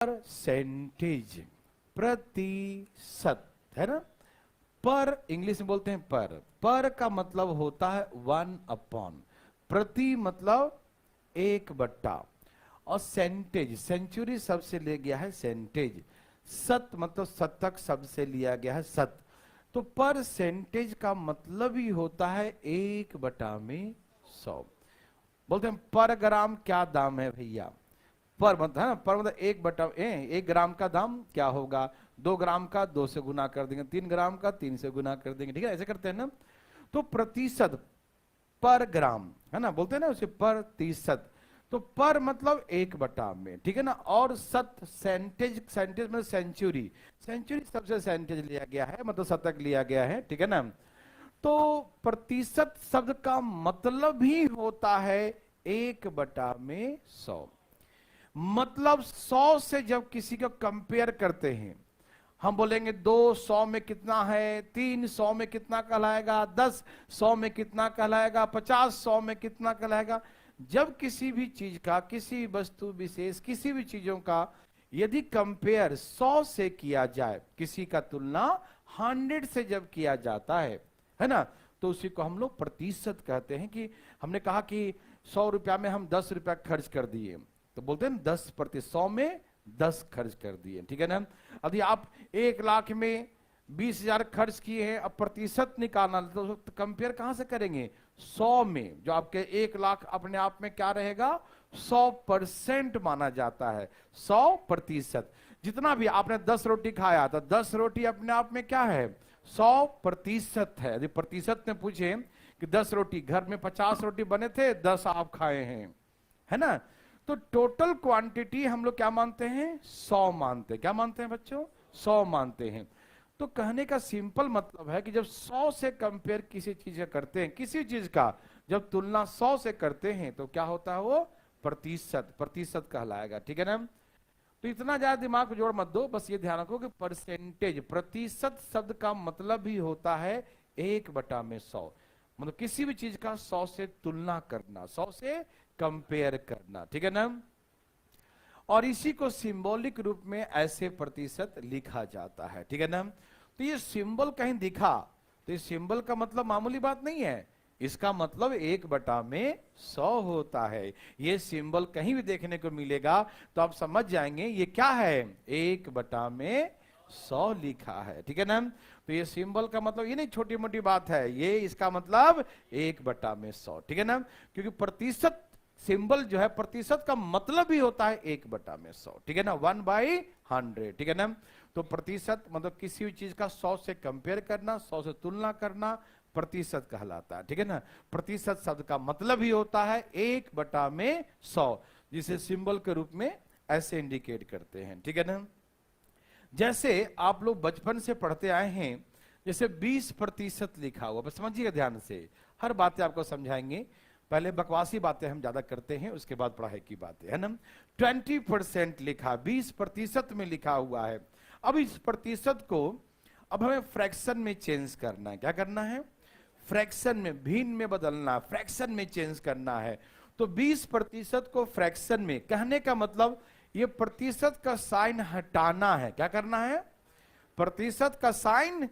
Percentage, प्रतिशत, है ना। पर इंग्लिश में बोलते हैं पर का मतलब होता है 1/, प्रति मतलब 1/, और सेंटेज, सेंचुरी शब्द से ले गया है सेंटेज, शत मतलब शतक शब्द से लिया गया है शत। तो परसेंटेज का मतलब ही होता है 1/100। बोलते हैं पर ग्राम क्या दाम है भैया, पर मतलब है ना, पर मतलब 1/1 ग्राम का दाम क्या होगा, 2 ग्राम का 2 से गुना कर देंगे, 3 ग्राम का 3 से गुना कर देंगे, ठीक है, ऐसे करते हैं ना। तो प्रतिशत पर ग्राम, है ना, बोलते हैं ना उसे प्रतिशत। तो पर मतलब 1/, में, ठीक है ना। और शत, सेंटेज, सेंटेज मतलब सेंचुरी, सेंचुरी सबसे सेंटेज लिया गया है, मतलब शतक लिया गया है, ठीक है ना। तो प्रतिशत शब्द का मतलब ही होता है 1/100। मतलब 100 से जब किसी को कंपेयर करते हैं, हम बोलेंगे 200 में कितना है, 300 में कितना कहलाएगा, 10 100 में कितना कहलाएगा, 50 100 में कितना कहलाएगा। जब किसी भी चीज का, किसी वस्तु विशेष, किसी भी चीजों का यदि कंपेयर 100 से किया जाए, किसी का तुलना 100 से जब किया जाता है ना, तो उसी को हम लोग प्रतिशत कहते हैं। कि हमने कहा कि 100 रुपया में हम 10 रुपया खर्च कर दिए, तो बोलते हैं 10%, 100 में 10 खर्च कर दिए, ठीक है ना। यदि आप 1 लाख में 20,000 खर्च किए हैं, अब प्रतिशत निकालना, तो कंपेयर कहां से करेंगे, 100 में, जो आपके 1 लाख अपने आप में क्या रहेगा, 100% माना जाता है, 100%। जितना भी आपने 10 रोटी खाया, तो 10 रोटी अपने आप में क्या है, 100% है। यदि प्रतिशत में पूछे कि 10 रोटी, घर में 50 रोटी बने थे, 10 आप खाए हैं, है ना। तो टोटल क्वांटिटी हम लोग क्या मानते हैं, 100 मानते हैं। क्या मानते हैं बच्चों, 100 मानते हैं। तो कहने का सिंपल मतलब है कि जब 100 से कंपेयर किसी चीज का करते हैं, किसी चीज का जब तुलना 100 से करते हैं, तो क्या होता है, वो प्रतिशत, प्रतिशत कहलाएगा, ठीक है ना। तो इतना ज्यादा दिमाग को जोड़ मत दो, बस ये ध्यान रखो कि परसेंटेज, प्रतिशत शब्द का मतलब ही होता है 1/100। मतलब किसी भी चीज का 100 से तुलना करना, 100 से कंपेयर करना, ठीक है ना। और इसी को सिंबॉलिक रूप में ऐसे प्रतिशत लिखा जाता है, ठीक है ना। तो ये सिंबल कहीं दिखा, तो इस सिंबल का मतलब मामूली बात नहीं है, इसका मतलब 1/100 होता है। ये सिंबल कहीं भी देखने को मिलेगा तो आप समझ जाएंगे ये क्या है, 1/100 लिखा है, ठीक है ना। तो ये सिंबल का मतलब ये नहीं छोटी मोटी बात है, ये इसका मतलब 1/100, ठीक है ना। क्योंकि प्रतिशत सिंबल जो है, प्रतिशत का मतलब ही होता है 1/100, ठीक है ना, 1/100, ठीक है ना। तो प्रतिशत मतलब किसी भी चीज का 100 से कंपेयर करना, 100 से तुलना करना, प्रतिशत कहलाता है, ठीक है ना। प्रतिशत शब्द का मतलब ही होता है 1/100, जिसे सिंबल के रूप में ऐसे इंडिकेट करते हैं, ठीक है ना। जैसे आप लोग बचपन से पढ़ते आए हैं, जैसे 20% लिखा हुआ, बस समझिएगा ध्यान से, हर बातें आपको समझाएंगे। पहले बकवासी बातें हम ज्यादा करते हैं, उसके बाद पढ़ाई की बातें, है ना। 20% लिखा, 20% में लिखा हुआ है। अब इस प्रतिशत को अब हमें फ्रैक्शन में चेंज करना है। क्या करना है, फ्रैक्शन में, भिन्न में बदलना, फ्रैक्शन में चेंज करना है। तो 20% को फ्रैक्शन में, कहने का मतलब ये प्रतिशत का साइन हटाना है। क्या करना है, प्रतिशत का साइन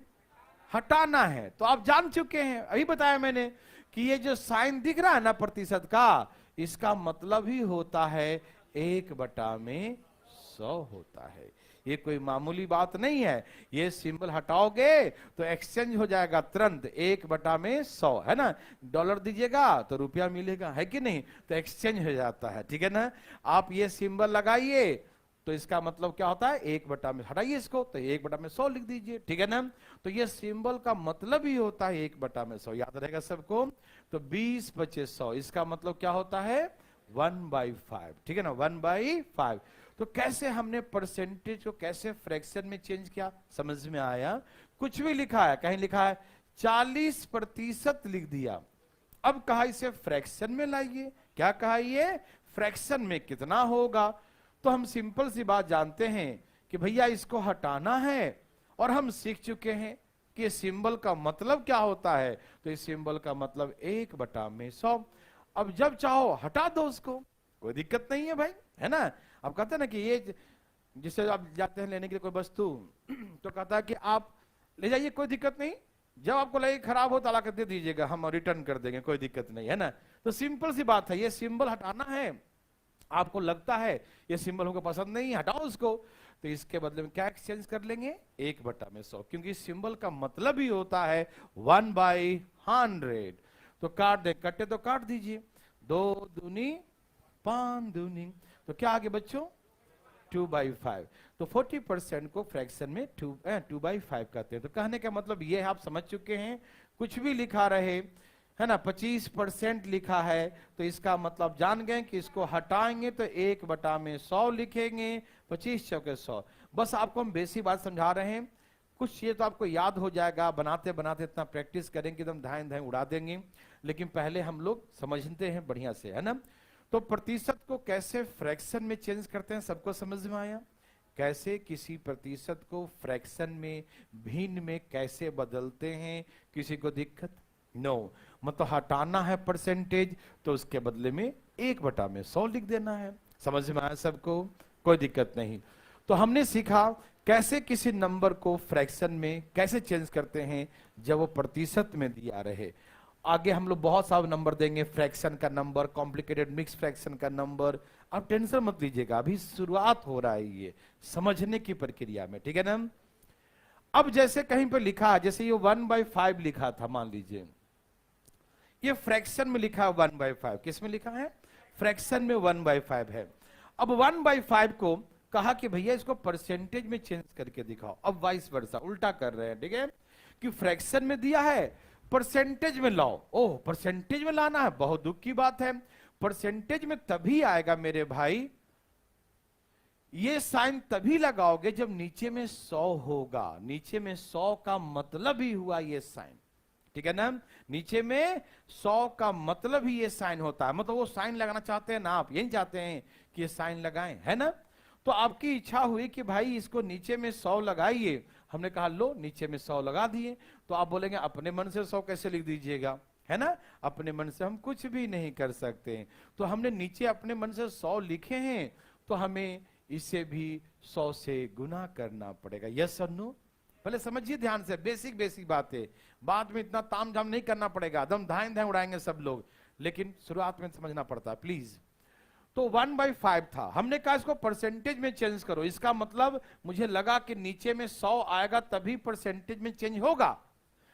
हटाना है। तो आप जान चुके हैं, अभी बताया मैंने कि ये जो साइन दिख रहा है ना प्रतिशत का, इसका मतलब ही होता है 1/100 होता है। ये कोई मामूली बात नहीं है। ये सिंबल हटाओगे तो एक्सचेंज हो जाएगा तुरंत, 1/100, है ना। डॉलर दीजिएगा तो रुपया मिलेगा, है कि नहीं, तो एक्सचेंज हो जाता है, ठीक है ना। आप ये सिंबल लगाइए तो इसका मतलब क्या होता है, 1/में हटाइए इसको तो 1/100 लिख दीजिए, ठीक है ना। तो ये सिंबल का मतलब ही होता है 1/100, याद रहेगा सबको। तो 20 बचे 100, इसका मतलब क्या होता है, 1/5, ठीक है ना, 1/5। तो कैसे हमने परसेंटेज को कैसे फ्रैक्शन में चेंज किया, समझ में आया। कुछ भी लिखा है, कहीं लिखा है 40% लिख दिया, अब कहा इसे फ्रैक्शन में लाइए। क्या कहा, ये फ्रैक्शन में कितना होगा। तो हम सिंपल सी बात जानते हैं कि भैया इसको हटाना है, और हम सीख चुके हैं कि सिंबल का मतलब क्या होता है। तो इस सिंबल का मतलब 1/100। अब जब चाहो हटा दो उसको, कोई दिक्कत नहीं है भाई, है ना। अब कहते हैं ना कि ये जिससे आप जाते हैं लेने के लिए कोई वस्तु तो कहता है कि आप ले जाइए, कोई दिक्कत नहीं, जब आपको लगे खराब हो तो ला कर दे दीजिएगा, हम रिटर्न कर देंगे, कोई दिक्कत नहीं है ना। तो सिंपल सी बात है, ये सिंबल हटाना है, आपको लगता है ये सिंबल हमको पसंद नहीं, हटाओ उसको, तो इसके बदले में क्या एक्सचेंज कर लेंगे, 1/100, क्योंकि सिंबल का मतलब ही होता है 1/100। तो काट दे, कटे तो काट दीजिए, 2 दूनी 5 दूनी, तो क्या आगे बच्चों 2/5। तो 40% को फ्रैक्शन में 2/5 कहते हैं। तो कहने का मतलब ये आप समझ चुके हैं, कुछ भी लिखा रहे है ना, 25% लिखा है तो इसका मतलब जान गए कि इसको हटाएंगे तो 1/100 लिखेंगे, 25 चौके 100। बस आपको हम बेसिक बात समझा रहे हैं, कुछ ये तो आपको याद हो जाएगा, बनाते बनाते इतना प्रैक्टिस करेंगे एकदम धाए धाए उड़ा देंगे, लेकिन पहले हम लोग समझते हैं बढ़िया से, है ना। तो प्रतिशत को कैसे फ्रैक्शन में चेंज करते हैं, सबको समझ में आया, कैसे किसी प्रतिशत को फ्रैक्शन में भिन्न में कैसे बदलते हैं, किसी को दिक्कत नो मतलब हटाना है परसेंटेज तो उसके बदले में 1/100 लिख देना है, समझ में आया सबको, कोई दिक्कत नहीं। तो हमने सीखा कैसे किसी नंबर को फ्रैक्शन में कैसे चेंज करते हैं जब वो प्रतिशत में दिया रहे। आगे हम लोग बहुत सारे नंबर देंगे, फ्रैक्शन का नंबर, कॉम्प्लिकेटेड मिक्स फ्रैक्शन का नंबर, आप टेंशन मत लीजिएगा, अभी शुरुआत हो रहा है ये समझने की प्रक्रिया में, ठीक है ना। अब जैसे कहीं पर लिखा है, जैसे ये 1/5 लिखा था, मान लीजिए ये फ्रैक्शन में लिखा है 1/5, किस में लिखा है, फ्रैक्शन में 1/5 है। अब 1/5 को कहा कि भैया इसको परसेंटेज में चेंज करके दिखाओ, अब वाइस वर्सा उल्टा कर रहे हैं, ठीक है, कि फ्रैक्शन में दिया है परसेंटेज में लाओ, ओह परसेंटेज में लाना है, बहुत दुख की बात है, परसेंटेज में तभी आएगा मेरे भाई, ये साइन तभी लगाओगे जब नीचे में 100 होगा, नीचे में 100 का मतलब ही हुआ ये साइन, ठीक है ना, नीचे में 100 का मतलब ही ये साइन होता है, मतलब वो साइन लगाना चाहते हैं ना, आप यही चाहते हैं कि ये साइन लगाएं, है ना। तो आपकी इच्छा हुई कि भाई इसको नीचे में 100 लगाइए, हमने कहा लो नीचे में 100 लगा दिए, तो आप बोलेंगे अपने मन से 100 कैसे लिख दीजिएगा, है ना, अपने मन से हम कुछ भी नहीं कर सकते, तो हमने नीचे अपने मन से 100 लिखे हैं, तो हमें इसे भी 100 से गुना करना पड़ेगा, यस और नो, पहले समझिए ध्यान से, बेसिक बेसिक बात है, बाद में इतना ताम झाम नहीं करना पड़ेगा, दम धाए धाए उड़ाएंगे सब लोग, लेकिन शुरुआत में समझना पड़ता है प्लीज। तो 1/5 था, हमने कहा इसको परसेंटेज में चेंज करो, इसका मतलब मुझे लगा कि नीचे में 100 आएगा तभी परसेंटेज में चेंज होगा,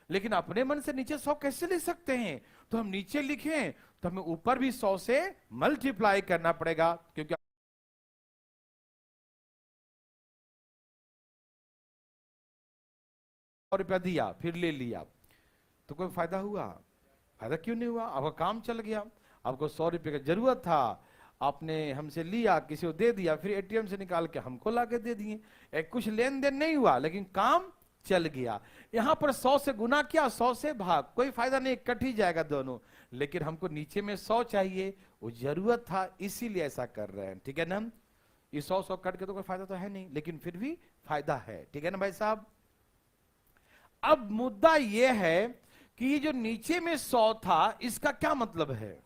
लेकिन अपने मन से नीचे 100 कैसे लिख सकते हैं, तो हम नीचे लिखें तो हमें ऊपर भी 100 से मल्टीप्लाई करना पड़ेगा, क्योंकि ₹100 दिया फिर ले लिया तो कोई फायदा हुआ, फायदा क्यों नहीं हुआ, आपका काम चल गया, आपको ₹100 की जरूरत था, आपने हमसे लिया, किसी को दे दिया, फिर एटीएम से निकाल के हमको ला के दे दिए, कुछ लेन देन नहीं हुआ लेकिन काम चल गया। यहां पर 100 से गुना किया, 100 से भाग, कोई फायदा नहीं, कट ही जाएगा दोनों, लेकिन हमको नीचे में 100 चाहिए, वो जरूरत था इसीलिए ऐसा कर रहे हैं, ठीक है ना। ये 100 कट के तो कोई फायदा तो है नहीं, लेकिन फिर भी फायदा है, ठीक है ना भाई साहब। अब मुद्दा यह है कि ये जो नीचे में 100 था इसका क्या मतलब है,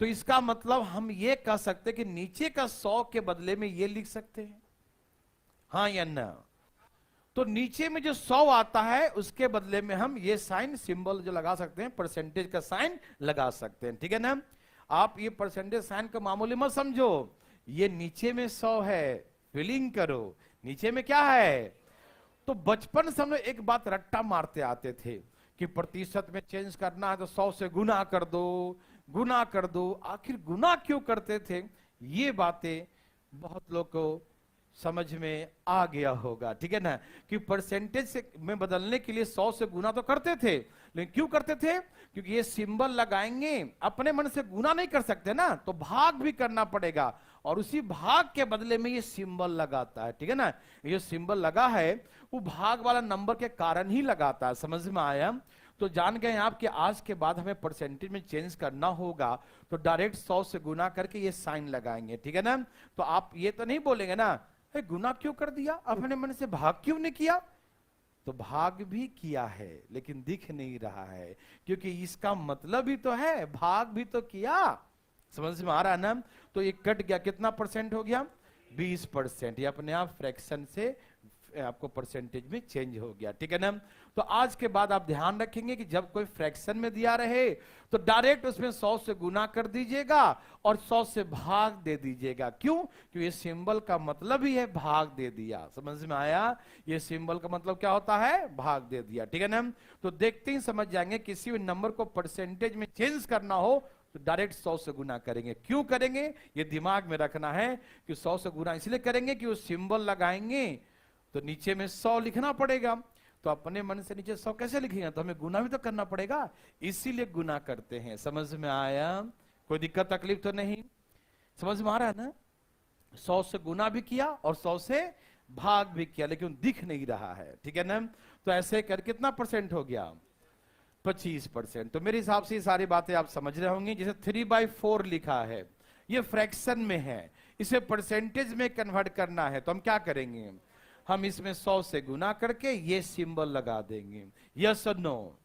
तो इसका मतलब हम ये कह सकते कि नीचे का 100 के बदले में ये लिख सकते हैं, हाँ या ना। तो नीचे में जो 100 आता है उसके बदले में हम ये साइन सिंबल जो लगा सकते हैं, परसेंटेज का साइन लगा सकते हैं, ठीक है ना। आप ये परसेंटेज साइन का मामूली मत समझो, ये नीचे में 100 है, फीलिंग करो नीचे में क्या है। तो बचपन से हम लोग एक बात रट्टा मारते आते थे कि प्रतिशत में चेंज करना है तो 100 से गुना कर दो, गुना कर दो, आखिर गुना क्यों करते थे, ये बातें बहुत लोग को समझ में आ गया होगा, ठीक है ना, कि परसेंटेज से में बदलने के लिए 100 से गुना तो करते थे, लेकिन क्यों करते थे, क्योंकि ये सिंबल लगाएंगे, अपने मन से गुना नहीं कर सकते ना, तो भाग भी करना पड़ेगा, और उसी भाग के बदले में ये सिंबल लगाता है, ठीक है ना। ये सिंबल लगा है वो भाग वाला नंबर के कारण ही लगाता है, समझ में आया। तो जान गए आप कि आज के बाद हमें परसेंटेज में चेंज करना होगा तो डायरेक्ट 100 से गुना करके ये साइन लगाएंगे, ठीक है ना। तो आप ये तो नहीं बोलेंगे ना गुना क्यों कर दिया, अपने मन से भाग क्यों नहीं किया, तो भाग भी किया है लेकिन दिख नहीं रहा है, क्योंकि इसका मतलब ही तो है, भाग भी तो किया, समझ में आ रहा है ना। तो ये कट गया, कितना परसेंट हो गया, 20%। ये अपने आप फ्रैक्शन से आपको परसेंटेज में चेंज हो गया, ठीक है ना। तो आज के बाद आप ध्यान रखेंगे कि जब कोई फ्रैक्शन में दिया रहे तो डायरेक्ट उसमें 100 से गुना कर दीजिएगा और 100 से भाग दे दीजिएगा। क्यों? क्योंकि ये सिंबल का मतलब ही है भाग दे दिया। समझ में आया? ये सिंबल का मतलब क्या होता है? भाग दे दिया, ठीक है ना। तो देखते ही समझ जाएंगे किसी भी नंबर को परसेंटेज में चेंज करना हो तो डायरेक्ट 100 से गुना करेंगे। क्यों करेंगे? ये दिमाग में रखना है कि 100 से गुना इसलिए करेंगे कि वो सिंबल लगाएंगे तो नीचे में 100 लिखना पड़ेगा। तो अपने मन से नीचे 100 कैसे लिखेंगे? तो हमें गुना भी तो करना पड़ेगा, इसीलिए गुना करते हैं। समझ में आया? कोई दिक्कत तकलीफ तो नहीं? समझ में आ रहा है ना? 100 से गुना भी किया और 100 से भाग भी किया, लेकिन दिख नहीं रहा है, ठीक है ना। तो ऐसे कर कितना परसेंट हो गया? 25%। तो मेरे हिसाब से ये सारी बातें आप समझ रहे होंगे। जैसे 3/4 लिखा है, ये फ्रैक्शन में है, इसे परसेंटेज में कन्वर्ट करना है, तो हम क्या करेंगे? हम इसमें 100 से गुना करके ये सिंबल लगा देंगे। यस और नो?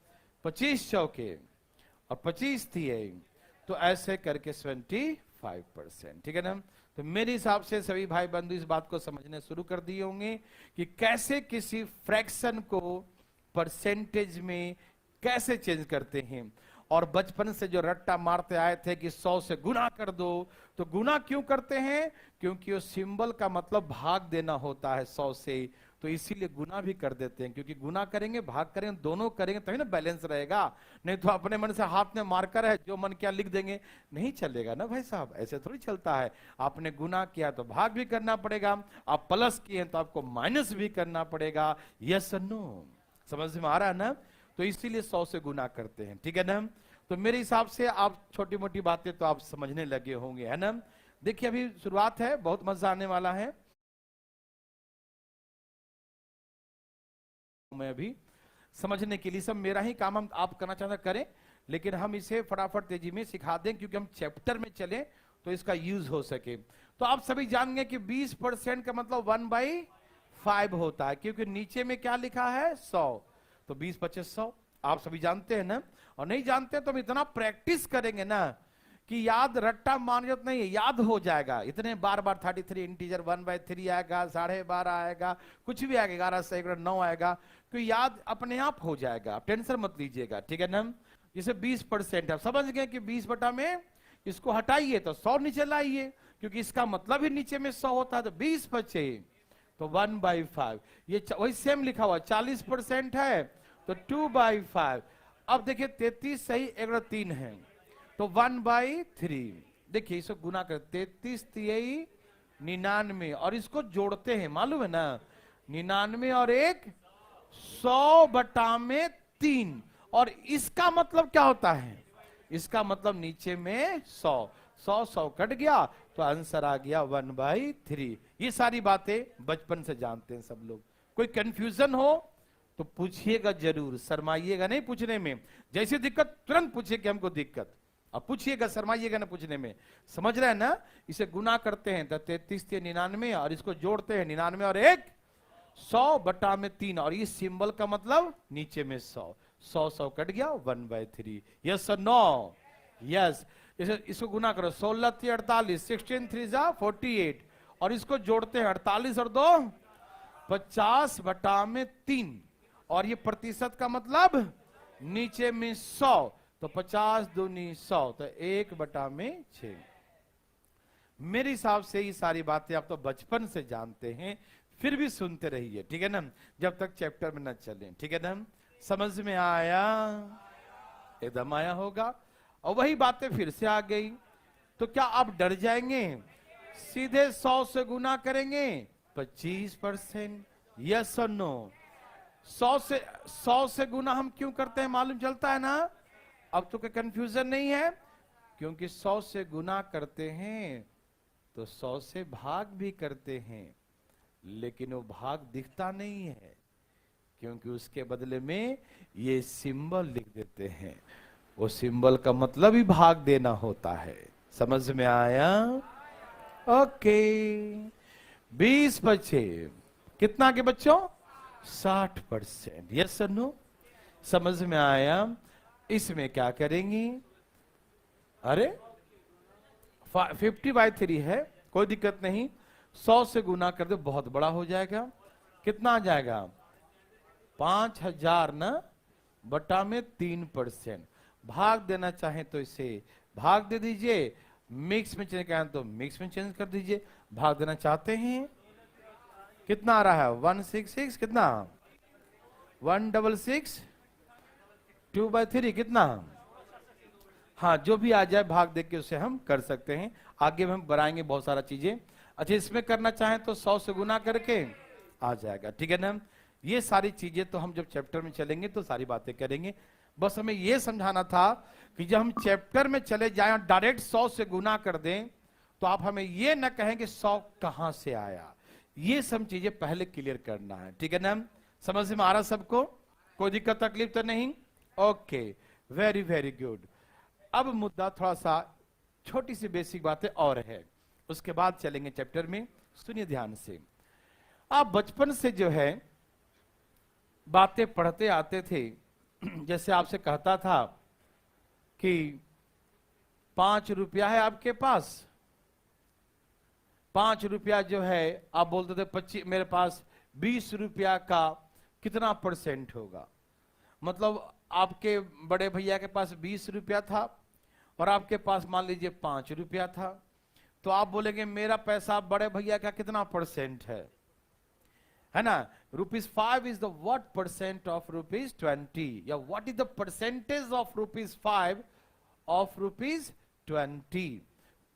25 चौके और 25 थिए, तो ऐसे करके 25%, ठीक है ना। तो मेरे हिसाब से सभी भाई बंधु इस बात को समझने शुरू कर दिए होंगे कि कैसे किसी फ्रैक्शन को परसेंटेज में कैसे चेंज करते हैं। और बचपन से जो रट्टा मारते आए थे कि 100 से गुना कर दो, तो गुना क्यों करते हैं? क्योंकि वो सिंबल का मतलब भाग देना होता है 100 से, तो इसीलिए गुना भी कर देते हैं। क्योंकि गुना करेंगे भाग करेंगे दोनों करेंगे तभी ना बैलेंस रहेगा। नहीं तो अपने मन से हाथ में मार्कर है जो मन क्या लिख देंगे, नहीं चलेगा ना भाई साहब, ऐसे थोड़ी चलता है। आपने गुना किया तो भाग भी करना पड़ेगा, आप प्लस किए तो आपको माइनस भी करना पड़ेगा। यस और नो? समझ में आ रहा है ना? तो इसीलिए 100 से गुना करते हैं, ठीक है ना। तो मेरे हिसाब से आप छोटी मोटी बातें तो आप समझने लगे होंगे, है ना। देखिए अभी शुरुआत है, बहुत मजा आने वाला है। मैं अभी समझने के लिए सब मेरा ही काम हम आप करना चाहते करें, लेकिन हम इसे फटाफट तेजी में सिखा दें क्योंकि हम चैप्टर में चले तो इसका यूज हो सके। तो आप सभी जान गए कि 20% का मतलब 1/5 होता है, क्योंकि नीचे में क्या लिखा है? 100। तो 20 25 100 आप सभी जानते हैं ना। और नहीं जानते तो हम इतना प्रैक्टिस करेंगे ना कि याद रट्टा मान जरूरत नहीं है, याद हो जाएगा। इतने बार 33 इंटीजर 1/3 आएगा, 12.5 आएगा, कुछ भी आएगा, 11 से 9 आएगा, तो याद अपने आप हो जाएगा। आप टेंशन मत लीजिएगा, ठीक है ना। जैसे 20% आप समझ गए कि 20 बटा में इसको हटाइए तो 100 नीचे लाइए, क्योंकि इसका मतलब ही नीचे में 100 होता है। तो 20 बचे तो 1/5, ये वही सेम लिखा हुआ। 40% है तो 2/5। अब देखिए 33 सही 3 है तो 1/3। देखिए इसको गुना कर 33 3 99 और इसको जोड़ते हैं, मालूम है ना। 99 और 1 100/3। और इसका मतलब क्या होता है? इसका मतलब नीचे में 100 कट गया तो आंसर आ गया 1/3। ये सारी बातें बचपन से जानते हैं सब लोग। कोई कंफ्यूजन हो तो पूछिएगा जरूर, शर्माइएगा नहीं पूछने में। जैसी दिक्कत तुरंत पूछिए कि हमको दिक्कत, अब पूछिएगा, शर्माइएगा ना पूछने में। समझ रहे हैं ना? इसे गुना करते हैं तो 33 3 99 और इसको जोड़ते हैं 99 और 1 100/3 और इस सिंबल का मतलब नीचे में 100 कट गया 1/3। यस और नो? यस। इसको गुना करो 16 3 48 16 3 48 और इसको जोड़ते हैं 48 और 2 50/3 और ये प्रतिशत का मतलब नीचे में 100 तो 50 दूनी 100 तो 1/6। मेरे हिसाब से ये सारी बातें आप तो बचपन से जानते हैं, फिर भी सुनते रहिए, ठीक है ना, जब तक चैप्टर में न चलें, ठीक है ना। समझ में आया? एकदम आया होगा। और वही बातें फिर से आ गई तो क्या आप डर जाएंगे? सीधे 100 से गुना करेंगे 25%। यस और नो? 100 से गुना हम क्यों करते हैं मालूम चलता है ना? अब तो कोई कंफ्यूजन नहीं है, क्योंकि 100 से गुना करते हैं तो 100 से भाग भी करते हैं, लेकिन वो भाग दिखता नहीं है क्योंकि उसके बदले में ये सिंबल लिख देते हैं। वो सिंबल का मतलब ही भाग देना होता है। समझ में आया? ओके। 20 बचे कितना के बच्चों? 60%। यस और नो? समझ में आया? इसमें क्या करेंगी? अरे 50/3 है, कोई दिक्कत नहीं। 100 से गुना कर दो, बहुत बड़ा हो जाएगा। कितना आ जाएगा? 5000 ना बटा में 3%। भाग देना चाहे तो इसे भाग दे दीजिए, मिक्स में चेंज करना तो मिक्स में चेंज कर दीजिए। भाग देना चाहते हैं, कितना आ रहा है? 166, कितना? 166, 2/3 कितना? हाँ, जो भी आ जाए भाग दे के उसे हम कर सकते हैं। आगे हम बढ़ाएंगे बहुत सारा चीजें। अच्छा, इसमें करना चाहें तो 100 से गुना करके आ जाएगा, ठीक है ना। ये सारी चीजें तो हम जब चैप्टर में चलेंगे तो सारी बातें करेंगे। बस हमें ये समझाना था कि जब हम चैप्टर में चले जाएं और डायरेक्ट 100 से गुना कर दें तो आप हमें ये ना कहें कि 100 कहां से आया। ये सब चीजें पहले क्लियर करना है, ठीक है ना। समझ में आ रहा सबको? कोई दिक्कत तकलीफ तो नहीं? Okay, very very good. अब मुद्दा थोड़ा सा छोटी सी बेसिक बातें और है, उसके बाद चलेंगे चैप्टर में। सुनिए ध्यान से। आप बचपन से जो है बातें पढ़ते आते थे। जैसे आपसे कहता था कि 5 रुपया है आपके पास, 5 रुपया जो है आप बोलते थे 25, मेरे पास 20 रुपया का कितना % होगा। मतलब आपके बड़े भैया के पास 20 रुपया था और आपके पास मान लीजिए 5 रुपया था, तो आप बोलेंगे मेरा पैसा बड़े भैया का कितना % है ना। ₹5 is the what % of ₹20, या what is the percentage of ₹5 of ₹20।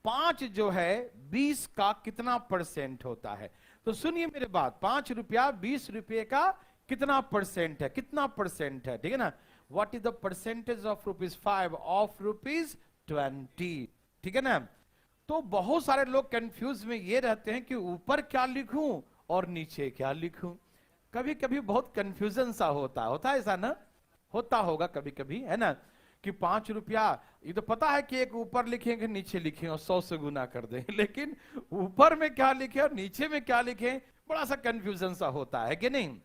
5 जो है 20 का कितना % होता है? तो सुनिए मेरे बात, 5 रुपया 20 रुपये का कितना % है? कितना % है, ठीक है ना। What is the % of ₹5 of ₹20, ठीक है ना। तो बहुत सारे लोग कंफ्यूज में ये रहते हैं कि ऊपर क्या लिखूं और नीचे क्या लिखूं। कभी कभी बहुत कंफ्यूजन सा होता है ऐसा ना, होता होगा कभी कभी, है ना, कि 5 रुपया, ये तो पता है कि एक ऊपर लिखेंगे नीचे लिखें और 100 से गुना कर दें, लेकिन ऊपर में क्या लिखे और नीचे में क्या लिखें, बड़ा सा कंफ्यूजन सा होता है कि नहीं।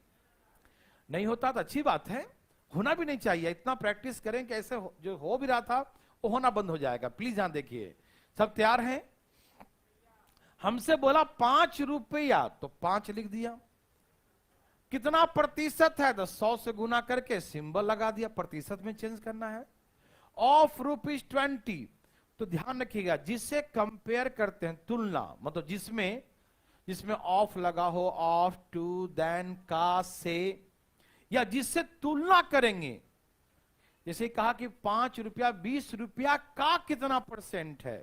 नहीं होता तो अच्छी बात है, होना भी नहीं चाहिए। इतना प्रैक्टिस करें कि ऐसे जो हो भी रहा था वो होना बंद हो जाएगा। प्लीज यहां देखिए, सब तैयार हैं? हमसे बोला 5 रुपया, तो 5 लिख दिया। कितना प्रतिशत है? तो 100 से गुना करके सिंबल लगा दिया, प्रतिशत में चेंज करना है। ऑफ ₹20, तो ध्यान रखिएगा जिससे कंपेयर करते हैं, तुलना, मतलब जिसमें ऑफ लगा हो, ऑफ, टू, देन, का, से, या जिससे तुलना करेंगे। जैसे कहा कि 5 रुपया 20 रुपया का कितना % है,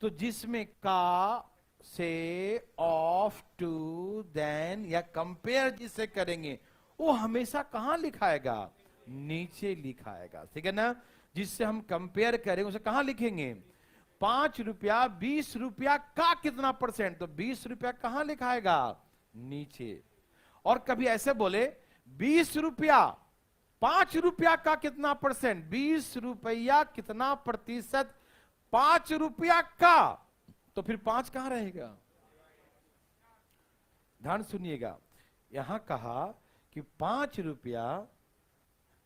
तो जिसमें का, से, ऑफ, टू, देन, या कंपेयर जिससे करेंगे वो हमेशा कहां लिखाएगा? नीचे लिखाएगा, ठीक है ना। जिससे हम कंपेयर करेंगे उसे कहां लिखेंगे? 5 रुपया 20 रुपया का कितना %, तो 20 रुपया कहां लिखाएगा? नीचे। और कभी ऐसे बोले 20 रुपया 5 रुपया का कितना %, 20 रुपया कितना प्रतिशत 5 रुपया का, तो फिर 5 कहां रहेगा? ध्यान सुनिएगा, यहां कहा कि 5 रुपया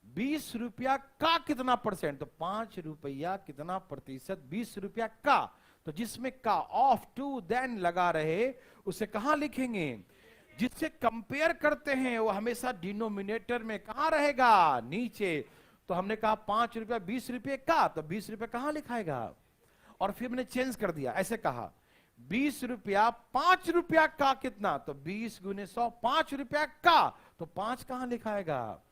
20 रुपया का कितना %, तो 5 रुपया कितना प्रतिशत 20 रुपया का, तो जिसमें का, ऑफ, टू, देन लगा रहे उसे कहां लिखेंगे? जिससे कंपेयर करते हैं वो हमेशा डिनोमिनेटर में कहां रहेगा? नीचे। तो हमने कहा 5 रुपया 20 रुपये का, तो 20 रुपया कहां लिखाएगा? और फिर मैंने चेंज कर दिया, ऐसे कहा 20 रुपया 5 रुपया का कितना, तो 20 गुने 100 5 रुपया का, तो 5 कहां लिखाएगा?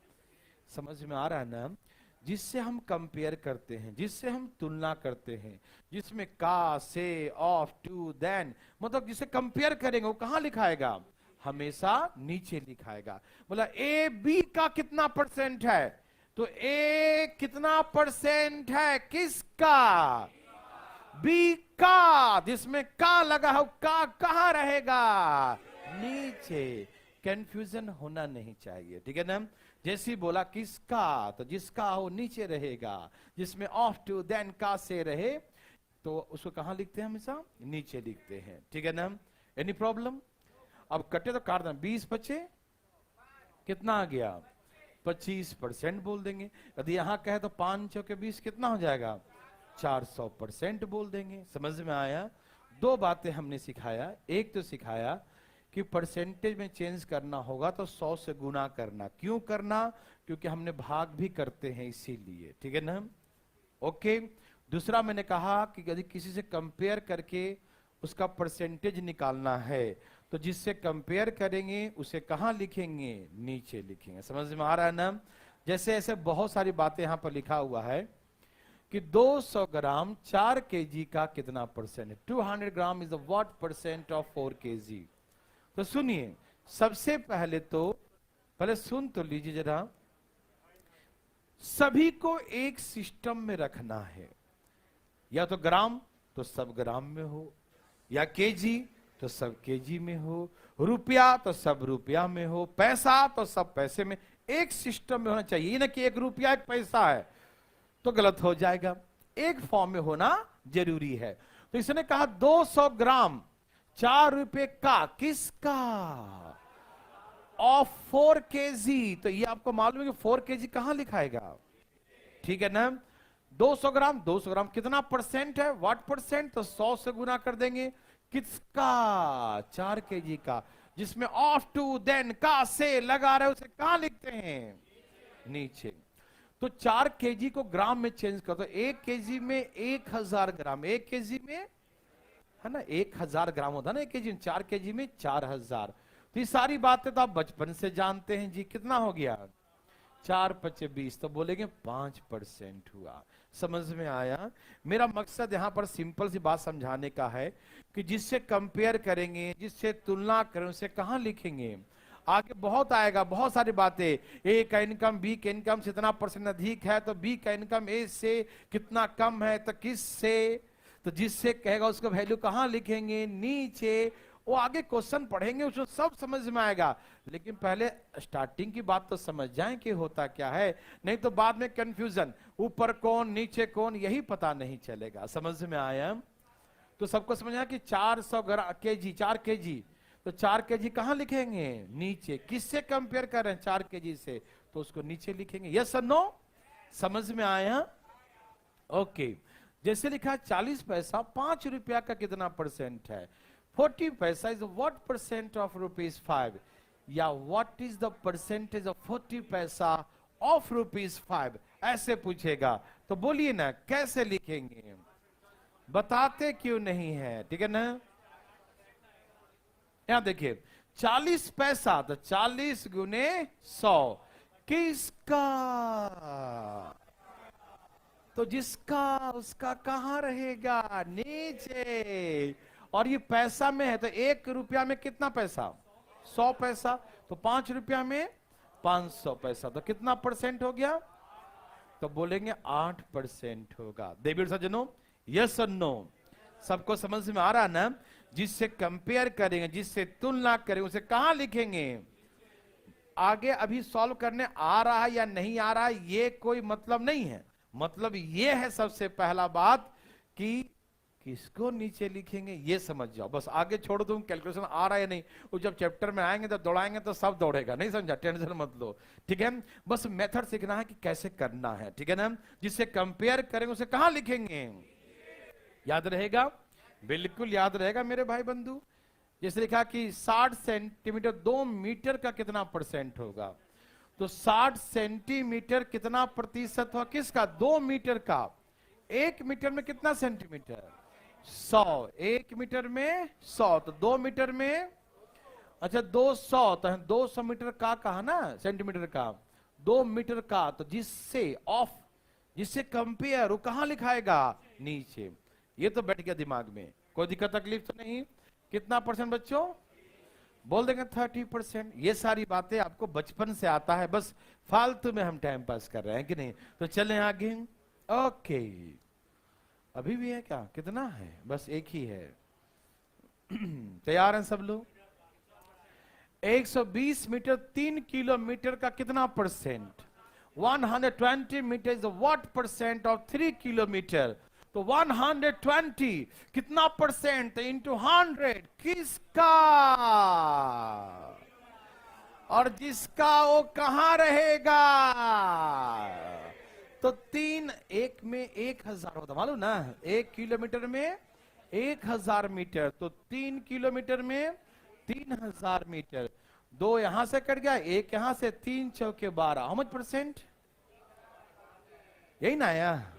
समझ में आ रहा है ना। जिससे हम कंपेयर करते हैं, जिससे हम तुलना करते हैं, जिसमें का, से, ऑफ, टू, देन, मतलब जिसे कंपेयर करेंगे वो कहां लिखाएगा? हमेशा नीचे लिखाएगा। बोला ए बी का कितना % है, तो ए कितना % है किसका? बी का। जिसमें का लगा हो का कहां रहेगा? नीचे। कंफ्यूजन होना नहीं चाहिए, ठीक है ना। जैसे बोला किसका, तो जिसका हो नीचे रहेगा, जिसमें ऑफ, टू, देन, का, से रहे तो उसको कहां लिखते हैं? हमेशा नीचे लिखते हैं, ठीक है ना। Any problem? अब कटे तो काट देना, 20 बचे कितना आ गया? 25% बोल देंगे। यदि यहां कहे तो 5 चौके 20 कितना हो जाएगा? 400% बोल देंगे। समझ में आया? दो बातें हमने सिखाया। एक तो सिखाया कि परसेंटेज में चेंज करना होगा तो 100 से गुना करना। क्यों करना? क्योंकि हमने भाग भी करते हैं इसीलिए, ठीक है ना। ओके। दूसरा मैंने कहा कि यदि किसी से कंपेयर करके उसका परसेंटेज निकालना है तो जिससे कंपेयर करेंगे उसे कहां लिखेंगे? नीचे लिखेंगे। समझ में आ रहा है ना? जैसे ऐसे बहुत सारी बातें यहां पर लिखा हुआ है कि 200 ग्राम 4 केजी का कितना परसेंट है? 200 gram is what percent of 4 KG? तो सुनिए, सबसे पहले तो पहले सुन तो लीजिए जरा। सभी को एक सिस्टम में रखना है। या तो ग्राम तो सब ग्राम में हो, या केजी तो सब केजी में हो, रुपया तो सब रुपया में हो, पैसा तो सब पैसे में। एक सिस्टम में होना चाहिए। ये ना कि एक रुपया एक पैसा है तो गलत हो जाएगा। एक फॉर्म में होना जरूरी है। तो इसने कहा 200 ग्राम 4 रुपए का, किसका? Of 4 KG. तो ये आपको मालूम है कि 4 केजी कहां लिखाएगा? ठीक है ना। 200 ग्राम, 200 ग्राम कितना परसेंट है? What percent? तो 100 से गुना कर देंगे। किसका? 4 केजी का। जिसमें ऑफ टू देन का से लगा रहे उसे कहां लिखते हैं? नीचे। तो 4 केजी को ग्राम में चेंज कर दो। 1 केजी में 1000 ग्राम, 1 केजी में है ना 1000 ग्राम होता है ना 1 केजी में। 4 केजी में 4000। तो ये सारी बातें तो आप बचपन से जानते हैं जी। कितना हो गया? 4 5 20। तो बोलेंगे 5% हुआ। समझ में आया? मेरा मकसद यहां पर सिंपल सी बात समझाने का है कि जिससे कंपेयर करेंगे, जिससे तुलना करें, उसे कहां लिखेंगे? आगे बहुत आएगा, बहुत सारी बातें। ए का इनकम बी के इनकम से इतना परसेंट अधिक है तो बी का इनकम ए से कितना कम है तो किस से? तो जिससे कहेगा उसका वैल्यू कहां लिखेंगे? नीचे। वो आगे क्वेश्चन पढ़ेंगे उसमें सब समझ में आएगा। लेकिन पहले स्टार्टिंग की बात तो समझ जाएं कि होता क्या है, नहीं तो बाद में कंफ्यूजन, ऊपर कौन नीचे कौन यही पता नहीं चलेगा। समझ में आया? तो सबको समझ आया कि 400 केजी 4 केजी। तो 4 केजी कहां लिखेंगे? नीचे। किससे कंपेयर कर रहे हैं? 4 केजी से, तो उसको नीचे लिखेंगे। यस और नो? समझ में आया? ओके। जैसे लिखा 40 पैसा 5 रुपया का कितना परसेंट है? 40 पैसा इज व्हाट परसेंट ऑफ ₹5? या what is the percentage of 40 पैसा ऑफ ₹5? ऐसे पूछेगा तो बोलिए ना कैसे लिखेंगे? बताते क्यों नहीं है? ठीक है ना। यहां देखिए 40 पैसा तो 40 गुने 100 किसका? तो जिसका उसका कहां रहेगा? नीचे। और ये पैसा में है तो 1 रुपया में कितना पैसा? 100 पैसा। तो 5 रुपया में 500 पैसा। तो कितना परसेंट हो गया? तो बोलेंगे 8% होगा। देवी सज्जनों, यस और नो? सबको समझ में आ रहा ना? जिससे कंपेयर करेंगे, जिससे तुलना करेंगे, उसे कहां लिखेंगे? आगे अभी सॉल्व करने आ रहा है या नहीं आ रहा है ये कोई मतलब नहीं है। मतलब ये है सबसे पहला बात कि किसको नीचे लिखेंगे ये समझ जाओ। बस आगे छोड़ दूं कैलकुलेशन आ रहा है या नहीं, वो जब चैप्टर में आएंगे तो दौड़ाएंगे तो सब दौड़ेगा। नहीं समझा? टेंशन मत लो, ठीक है। बस मेथड सीखना है कि कैसे करना है, ठीक है ना। जिससे कंपेयर करेंगे उसे कहां लिखेंगे? याद रहेगा? बिल्कुल याद रहेगा मेरे भाई बंधु। जैसे लिखा कि 60 सेंटीमीटर 2 मीटर का कितना परसेंट होगा? तो 60 सेंटीमीटर कितना प्रतिशत हुआ? किसका? 2 मीटर का। 1 मीटर में कितना सेंटीमीटर? 100। 1 मीटर में 100 तो 2 मीटर में अच्छा 200 तो 200 मीटर का कहा ना सेंटीमीटर का 2 मीटर का। तो जिससे ऑफ जिससे कंपेयर वो कहां लिखाएगा? नीचे। ये तो बैठ गया दिमाग में, कोई दिक्कत तकलीफ तो नहीं। कितना परसेंट बच्चों? बोल देंगे 30%। ये सारी बातें आपको बचपन से आता है, बस फालतू में हम टाइम पास कर रहे हैं कि नहीं। तो चलें आगे। ओके। अभी भी है क्या? कितना है? बस एक ही है। तैयार हैं सब लोग? 120 मीटर 3 किलोमीटर का कितना percent? 120 metre is what percent of 3 kilometre? तो 120 कितना परसेंट इंटू 100 किसका? और जिसका वो कहां रहेगा? तो 3 1 में 1000 होता मालूम ना। 1 किलोमीटर में 1000 मीटर, तो 3 किलोमीटर में 3000 मीटर। 2 यहां से कट गया, 1 यहां से, 3 चौके 12। How much percent? यही ना आया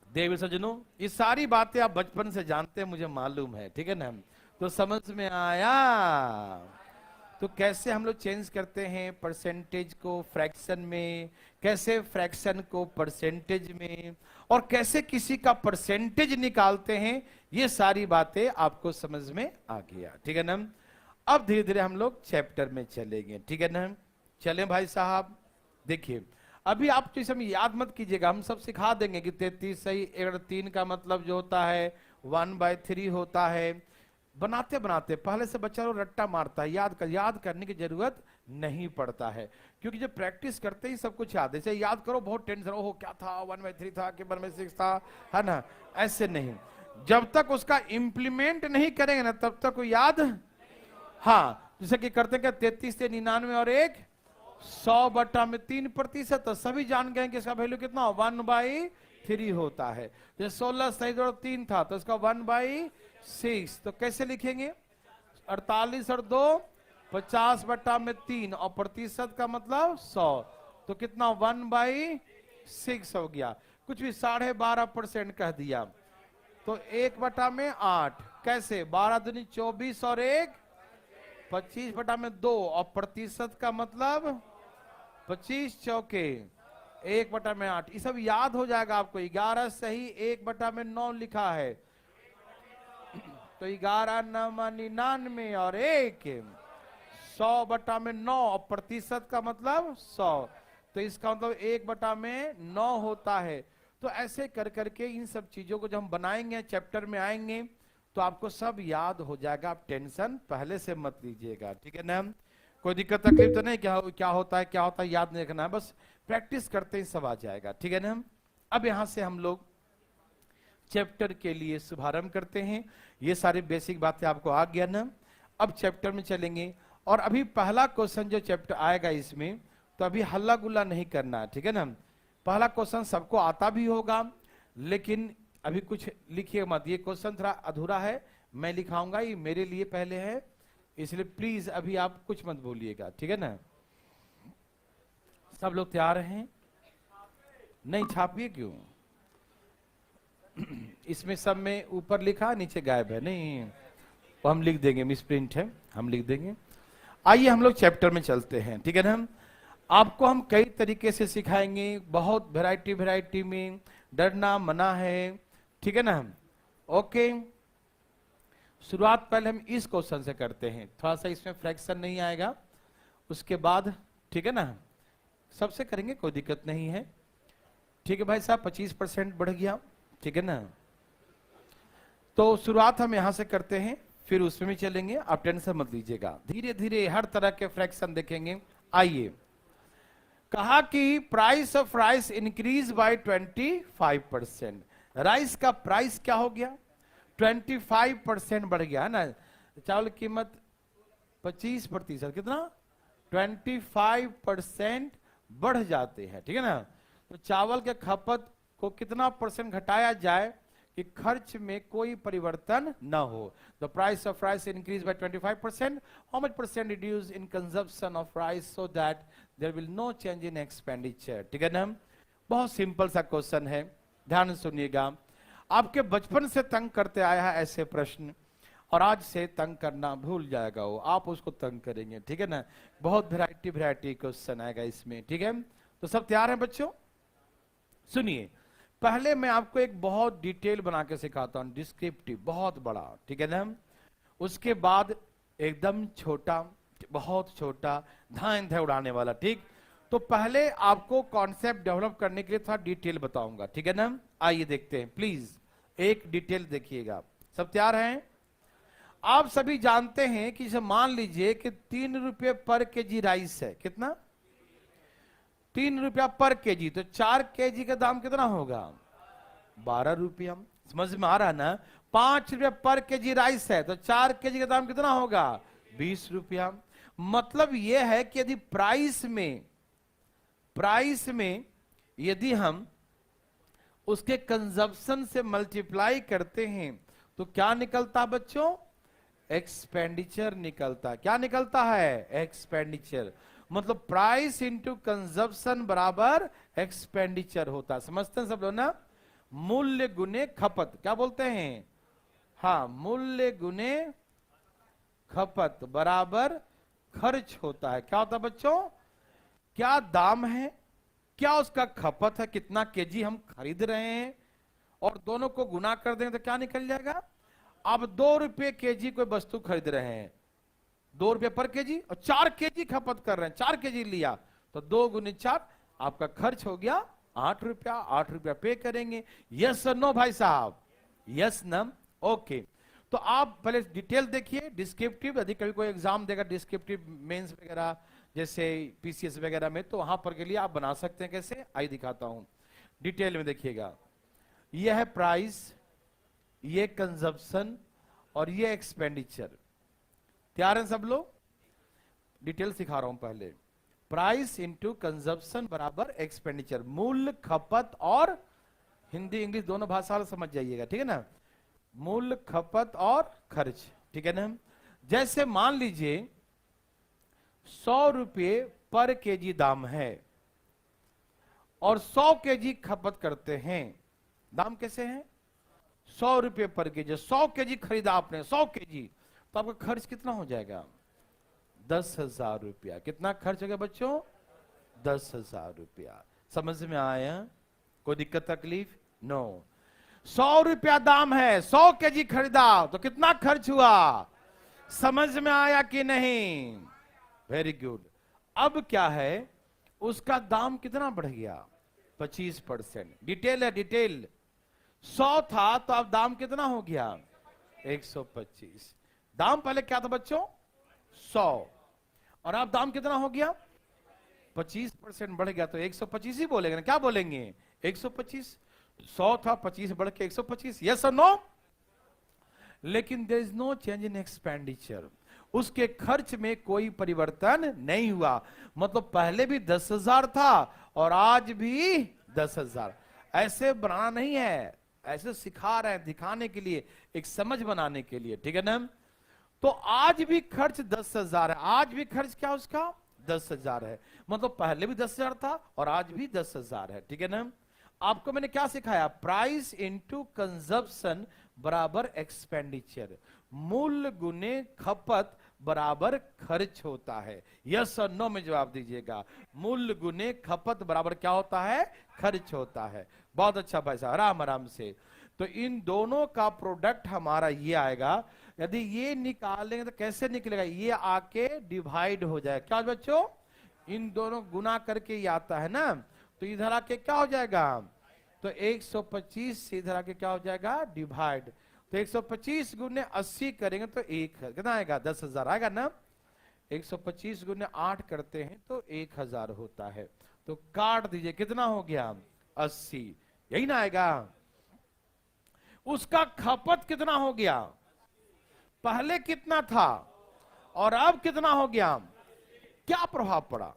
देवी सज्जनों? ये सारी बातें आप बचपन से जानते हैं, मुझे मालूम है, ठीक है ना? तो समझ में आया। तो कैसे हम लोग चेंज करते हैं परसेंटेज को फ्रैक्शन में, कैसे फ्रैक्शन को परसेंटेज में, और कैसे किसी का परसेंटेज निकालते हैं, ये सारी बातें आपको समझ में आ गया, ठीक है ना? अब धीरे धीरे हम लोग चैप्टर में चलेंगे, ठीक है ना? चलें भाई साहब। देखिए, अभी आप तो इस समय याद मत कीजिएगा, हम सब सिखा देंगे कि 33 सही 3 का मतलब जो होता है 1/3 होता है। बनाते बनाते पहले से बच्चा लोग रट्टा मारता है, याद करने की जरूरत नहीं पड़ता है, क्योंकि जब प्रैक्टिस करते ही सब कुछ याद है। जैसे याद करो बहुत टेंशन, ओहो क्या था, 1/3 था कि 1/6 था, है ना? ऐसे नहीं, जब तक उसका इंप्लीमेंट नहीं करेंगे ना तब तक वो याद। हाँ, जैसे कि करते क्या, 33 से 99 और 100/3%, तो सभी जान गए कि इसका वैल्यू कितना 1/3 होता है। जैसे 16 सही और 3 था तो इसका 1/6, तो कैसे लिखेंगे? 48 और 2 50/3, और प्रतिशत का मतलब 100, तो कितना 1/6 हो गया। कुछ भी 12.5% कह दिया तो 1/8, कैसे 12 दूनी 24 और 1 25/2, और प्रतिशत का मतलब 25 चौके 1/8। ये सब याद हो जाएगा आपको। 11 सही 1/9 लिखा है, तो 11 9 99 और 1 100/9, और प्रतिशत का मतलब 100, तो इसका मतलब 1/9 होता है। तो ऐसे कर करके इन सब चीजों को जब हम बनाएंगे, चैप्टर में आएंगे, तो आपको सब याद हो जाएगा। आप टेंशन पहले से मत लीजिएगा, ठीक है ना? कोई दिक्कत तकलीफ तो नहीं, क्या होता है याद नहीं रखना है, बस प्रैक्टिस करते ही सब आ जाएगा, ठीक है ना? अब यहां से हम लोग चैप्टर के लिए शुभारंभ करते हैं। ये सारी बेसिक बातें आपको आ गया ना? अब चैप्टर में चलेंगे, और अभी पहला क्वेश्चन जो चैप्टर आएगा इसमें, तो अभी हल्ला गुल्ला नहीं करना है, ठीक है ना? पहला क्वेश्चन सबको आता भी होगा, लेकिन अभी कुछ लिखिए मत, ये क्वेश्चन थोड़ा अधूरा है, मैं लिखाऊंगा, ये मेरे लिए पहले है, इसलिए प्लीज अभी आप कुछ मत बोलिएगा, ठीक है ना? सब लोग तैयार हैं? नहीं छापिए क्यों? इसमें सब में ऊपर लिखा, नीचे गायब है। नहीं, वो हम लिख देंगे, मिस प्रिंट है, हम लिख देंगे। आइए हम लोग चैप्टर में चलते हैं, ठीक है ना? आपको हम कई तरीके से सिखाएंगे, बहुत वैरायटी में, डरना मना है, ठीक है ना? ओके, शुरुआत पहले हम इस क्वेश्चन से करते हैं, थोड़ा सा इसमें फ्रैक्शन नहीं आएगा, उसके बाद, ठीक है ना, सबसे करेंगे, कोई दिक्कत नहीं है, ठीक है भाई साहब? 25% बढ़ गया, ठीक है ना? तो शुरुआत हम यहां से करते हैं, फिर उसमें भी चलेंगे, आप टेंशन मत लीजिएगा, धीरे धीरे हर तरह के फ्रैक्शन देखेंगे। आइए, कहा कि price of rice increase by 25%। Rice का प्राइस क्या हो गया? 25% बढ़ गया, है ना? चावल की कीमत 25%, कितना 25% बढ़ जाते हैं, ठीक है ना? तो चावल के खपत को कितना परसेंट घटाया जाए कि खर्च में कोई परिवर्तन न हो? The price of rice increase by 25%, how much percent reduce in consumption of rice so that there will no change in expenditure, ठीक है ना? बहुत सिंपल सा क्वेश्चन है, ध्यान सुनिएगा। आपके बचपन से तंग करते आया है ऐसे प्रश्न, और आज से तंग करना भूल जाएगा वो, आप उसको तंग करेंगे, ठीक है ना? बहुत वैरायटी क्वेश्चन आएगा इसमें, ठीक है? तो सब तैयार हैं बच्चों? सुनिए, पहले मैं आपको एक बहुत डिटेल बना के सिखाता हूं, डिस्क्रिप्टिव, बहुत बड़ा, ठीक है ना? उसके बाद एकदम छोटा, बहुत छोटा, धान धा उड़ाने वाला, ठीक? तो पहले आपको कॉन्सेप्ट डेवलप करने के लिए थोड़ा डिटेल बताऊंगा, ठीक है ना? आइए देखते हैं, प्लीज एक डिटेल देखिएगा। सब तैयार हैं? आप सभी जानते हैं कि मान लीजिए कि 3 रुपये पर केजी राइस है, कितना? 3 रुपया पर केजी, तो 4 केजी का दाम कितना होगा? 12 रुपया। समझ में आ रहा है ना? 5 रुपया पर केजी राइस है, तो 4 केजी का दाम कितना होगा? 20 रुपया। मतलब यह है कि यदि प्राइस में यदि हम उसके कंजप्शन से मल्टीप्लाई करते हैं तो क्या निकलता है बच्चों? एक्सपेंडिचर निकलता है। क्या निकलता है? एक्सपेंडिचर। मतलब प्राइस इंटू कंजप्शन बराबर एक्सपेंडिचर होता है। समझते हैं सब लोग ना? मूल्य गुने खपत, क्या बोलते हैं? हाँ, मूल्य गुने खपत बराबर खर्च होता है। क्या होता है बच्चों? क्या दाम है, क्या उसका खपत है, कितना केजी हम खरीद रहे हैं, और दोनों को गुना कर देंगे तो क्या निकल जाएगा? अब 2 रुपए केजी कोई वस्तु खरीद रहे हैं, 2 रुपए पर केजी, और 4 केजी खपत कर रहे हैं, 4 केजी लिया, तो 2 गुने 4, आपका खर्च हो गया 8 रुपया। 8 रुपया पे करेंगे। यस और नो भाई साहब? यस न? ओके। तो आप पहले डिटेल देखिए, डिस्क्रिप्टिव। यदि कभी कोई एग्जाम देगा डिस्क्रिप्टिव मेंस वगैरह, जैसे पीसीएस वगैरह में, तो वहां पर के लिए आप बना सकते हैं। कैसे? आई दिखाता हूं, डिटेल में देखिएगा। यह है प्राइस, ये कंजप्शन, और ये एक्सपेंडिचर। तैयार हैं सब लोग? डिटेल सिखा रहा हूं पहले। प्राइस इंटू कंजप्शन बराबर एक्सपेंडिचर, मूल्य, खपत और, हिंदी इंग्लिश दोनों भाषा समझ जाइएगा, ठीक है ना? मूल्य, खपत और खर्च, ठीक है ना? जैसे मान लीजिए 100 रुपये पर केजी दाम है और 100 केजी खपत करते हैं। दाम कैसे हैं? 100 रुपये पर केजी। 100 केजी खरीदा आपने, 100 केजी, तो आपका खर्च कितना हो जाएगा? 10,000 रुपया। कितना खर्च हो गया बच्चों? 10,000 रुपया। समझ में आया? कोई दिक्कत तकलीफ? नो। 100 रुपया दाम है, 100 केजी खरीदा, तो कितना खर्च हुआ? समझ में आया कि नहीं? Very good. अब क्या है, उसका दाम कितना बढ़ गया? 25%। डिटेल है, डिटेल। 100 था तो अब दाम कितना हो गया? 125। दाम पहले क्या था बच्चों? 100, और अब दाम कितना हो गया? 25% बढ़ गया, तो 125 ही बोलेंगे ना? क्या बोलेंगे? 125। 100 था, 25 बढ़ के 125। यस और नो? लेकिन there is no change in expenditure. उसके खर्च में कोई परिवर्तन नहीं हुआ। मतलब पहले भी 10,000 था और आज भी 10,000। ऐसे बनाना नहीं है, ऐसे सिखा रहे हैं दिखाने के लिए, एक समझ बनाने के लिए, ठीक है ना? तो आज भी खर्च 10,000 है। आज भी खर्च क्या उसका? 10,000 है। मतलब पहले भी 10,000 था और आज भी 10,000 है, ठीक है ना? आपको मैंने क्या सिखाया? प्राइस इंटू कंजप्शन बराबर एक्सपेंडिचर, मूल्य गुने खपत बराबर खर्च होता है। यस और नो में जवाब दीजिएगा। मूल्य गुने खपत बराबर क्या होता है? खर्च होता है। बहुत अच्छा भाई साहब, आराम आराम से। तो इन दोनों का प्रोडक्ट हमारा ये आएगा। यदि ये निकालेंगे तो कैसे निकलेगा? ये आके डिवाइड हो जाएगा। क्या बच्चों? इन दोनों गुना करके ये आता है ना, तो इधर आके क्या हो जाएगा? तो 125 से इधर आके क्या हो जाएगा? डिवाइड। तो 125 गुने 80 करेंगे तो कितना आएगा? 10,000 आएगा ना? 125 गुने 8 करते हैं तो 1,000 होता है। तो काट दीजिए, कितना हो गया? 80। यही ना आएगा? उसका खपत कितना हो गया? पहले कितना था और अब कितना हो गया? क्या प्रभाव पड़ा?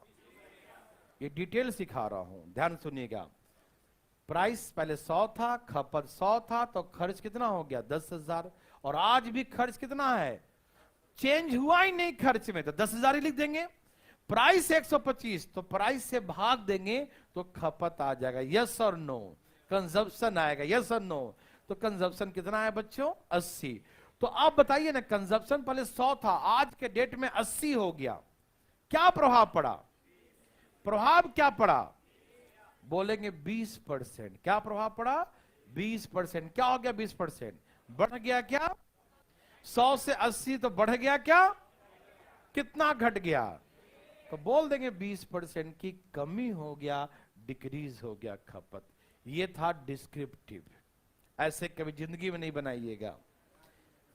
ये डिटेल सिखा रहा हूं, ध्यान सुनिएगा। प्राइस पहले 100 था, खपत 100 था, तो खर्च कितना हो गया? 10,000। और आज भी खर्च कितना है? चेंज हुआ ही नहीं खर्च में, तो 10,000 ही लिख देंगे। प्राइस 125, तो प्राइस से भाग देंगे तो खपत आ जाएगा। यस और नो? कंजप्शन आएगा। यस और नो? तो कंजप्शन कितना है बच्चों? 80। तो आप बताइए ना, कंजप्शन पहले 100 था, आज के डेट में 80 हो गया, क्या प्रभाव पड़ा? प्रभाव क्या पड़ा? बोलेंगे 20%। क्या प्रभाव पड़ा? 20%। क्या हो गया? 20% बढ़ गया। क्या 100 से 80 तो बढ़ गया? क्या कितना घट गया? तो बोल देंगे 20% की कमी हो गया, डिक्रीज हो गया खपत। ये था डिस्क्रिप्टिव। ऐसे कभी जिंदगी में नहीं बनाइएगा,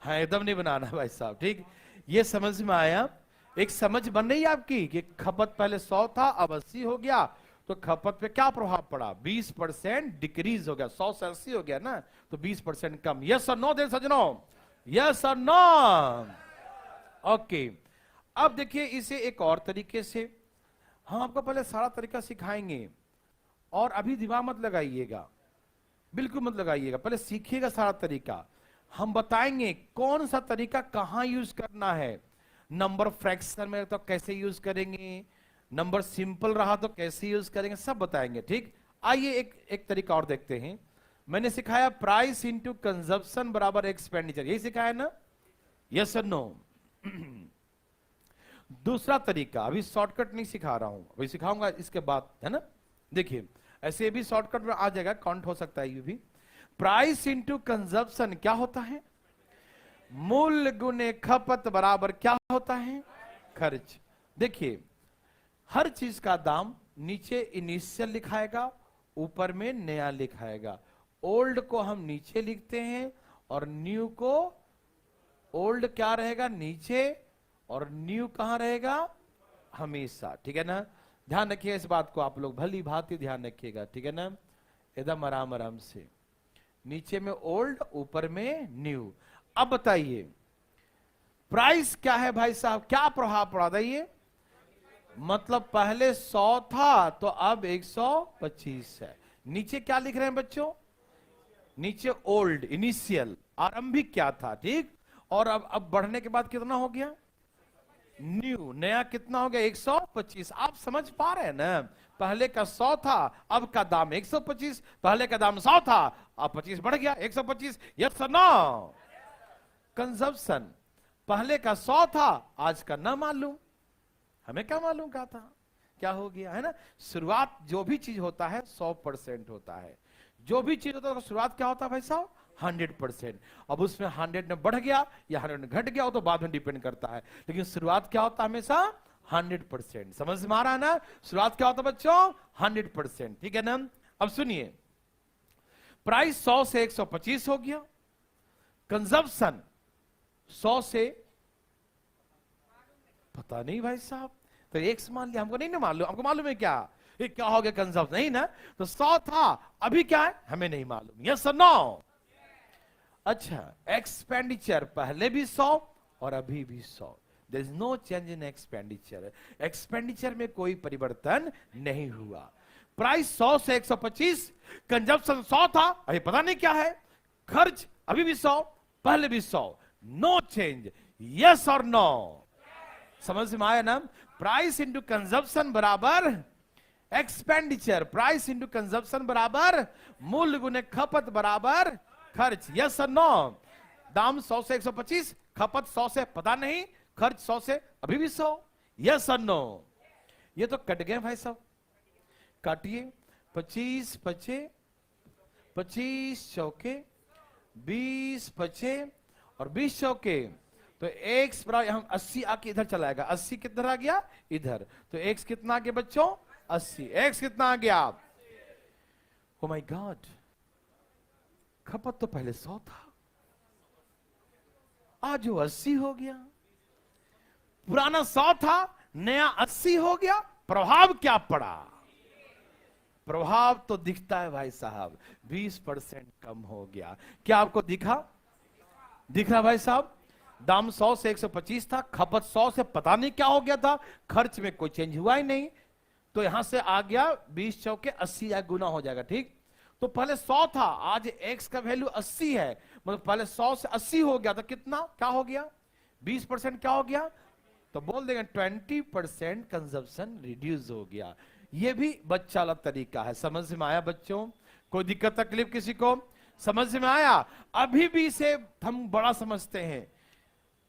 हाँ एकदम नहीं बनाना भाई साहब, ठीक? ये समझ में आया? एक समझ बन रही है आपकी कि खपत पहले 100 था, अब 80 हो गया, तो खपत पे क्या प्रभाव पड़ा? 20% डिक्रीज हो गया। 100 से 80 हो गया ना, तो 20% कम। यस और नो दे सजनों? यस और नो? ओके। अब देखिए इसे एक और तरीके से हम आपको पहले सारा तरीका सिखाएंगे, और अभी दिमाग मत लगाइएगा, बिल्कुल मत लगाइएगा, पहले सीखिएगा सारा तरीका। हम बताएंगे कौन सा तरीका कहां यूज करना है। नंबर फ्रैक्शन में तो कैसे यूज करेंगे, नंबर सिंपल रहा तो कैसे यूज करेंगे, सब बताएंगे। ठीक, आइए एक एक तरीका और देखते हैं। मैंने सिखाया प्राइस इंटू कंजप्शन बराबर एक्सपेंडिचर, यही सिखाया ना, यस और नो। दूसरा तरीका, अभी शॉर्टकट नहीं सिखा रहा हूं, अभी सिखाऊंगा इसके बाद, है ना। देखिए ऐसे भी शॉर्टकट में आ जाएगा, काउंट हो सकता है ये भी। प्राइस इंटू कंजप्शन क्या होता है, मूल्य गुने खपत बराबर क्या होता है, खर्च। देखिए हर चीज का दाम नीचे इनिशियल लिखाएगा, ऊपर में नया लिखाएगा। ओल्ड को हम नीचे लिखते हैं और न्यू को, ओल्ड क्या रहेगा नीचे और न्यू कहां रहेगा, हमेशा। ठीक है ना, ध्यान रखिए इस बात को, आप लोग भली भांति ध्यान रखिएगा। ठीक है ना, एकदम आराम आराम से। नीचे में ओल्ड, ऊपर में न्यू। अब बताइए प्राइस क्या है भाई साहब, क्या प्रभाव पड़ा था ये, मतलब पहले 100 था तो अब 125 है। नीचे क्या लिख रहे हैं बच्चों, नीचे ओल्ड इनिशियल आरंभिक क्या था, ठीक। और अब बढ़ने के बाद कितना हो गया, न्यू नया कितना हो गया, 125। आप समझ पा रहे हैं ना, पहले का 100 था अब का दाम 125, पहले का दाम 100 था अब 25 बढ़ गया 125, यस और नो। कंजप्शन, पहले का 100 था आज का ना मालूम, हमें क्या मालूम क्या था, क्या हो गया, है ना। शुरुआत जो भी चीज होता है 100% होता है, जो भी चीज होता है शुरुआत क्या होता है भाई साहब, 100%। अब उसमें 100 में बढ़ गया या 100 में घट गया हो तो बाद में डिपेंड करता है, लेकिन शुरुआत क्या होता है हमेशा 100%। समझ में आ रहा है ना, शुरुआत क्या होता है बच्चों, 100%। ठीक है ना। अब सुनिए, प्राइस 100 से 125 हो गया, कंजप्शन 100 से, पता नहीं भाई साहब, तो एक मान लिया, हमको नहीं ना मालूम, हमको मालूम है क्या ये क्या हो गया, कंजप्शन नहीं ना, तो 100 था अभी क्या है हमें नहीं मालूम, यस और नो। अच्छा, एक्सपेंडिचर पहले भी 100 और अभी भी 100, there is no change in expenditure, expenditure में कोई परिवर्तन नहीं हुआ। प्राइस 100 से 125, कंजप्शन 100 था अभी पता नहीं क्या है, खर्च अभी भी 100 पहले भी 100, नो चेंज, यस और नो। समझ में आया ना, प्राइस इंटू कंजप्शन बराबर एक्सपेंडिचर, प्राइस इंटू कंजप्शन बराबर मूल्य गुने खपत बराबर खर्च, यस और नो। दाम 100 से 125, खपत 100 से पता नहीं, खर्च 100 से अभी भी 100, यस और नो। ये तो कट गए भाई साहब, काटिए, 25 पचे 25 चौके 20 पचे और 20 चौके, तो x बराबर हम 80 आके इधर चला आएगा, 80 किधर आ गया इधर, तो x कितना आ गया बच्चों 80, x कितना आ गया, ओ माय गॉड, खपत तो पहले 100 था आज वो 80 हो गया, पुराना 100 था नया 80 हो गया, प्रभाव क्या पड़ा, प्रभाव तो दिखता है भाई साहब, 20% कम हो गया। क्या आपको दिखा, दिख रहा भाई साहब, दाम 100 से 125 था, खपत 100 से पता नहीं क्या हो गया था, खर्च में कोई चेंज हुआ ही नहीं, तो यहां से आ गया 20 चौके 80 या गुना हो जाएगा, ठीक। तो पहले 100 था, आज x का वैल्यू 80 है, मतलब पहले 100 से 80 हो गया, तो कितना क्या हो गया, 20% क्या हो गया, तो बोल देंगे 20% कंजप्शन रिड्यूस हो गया। ये भी बच्चा वाला तरीका है, समझ में आया बच्चों, कोई दिक्कत तकलीफ किसी को, समझ में आया। अभी भी इसे हम बड़ा समझते हैं,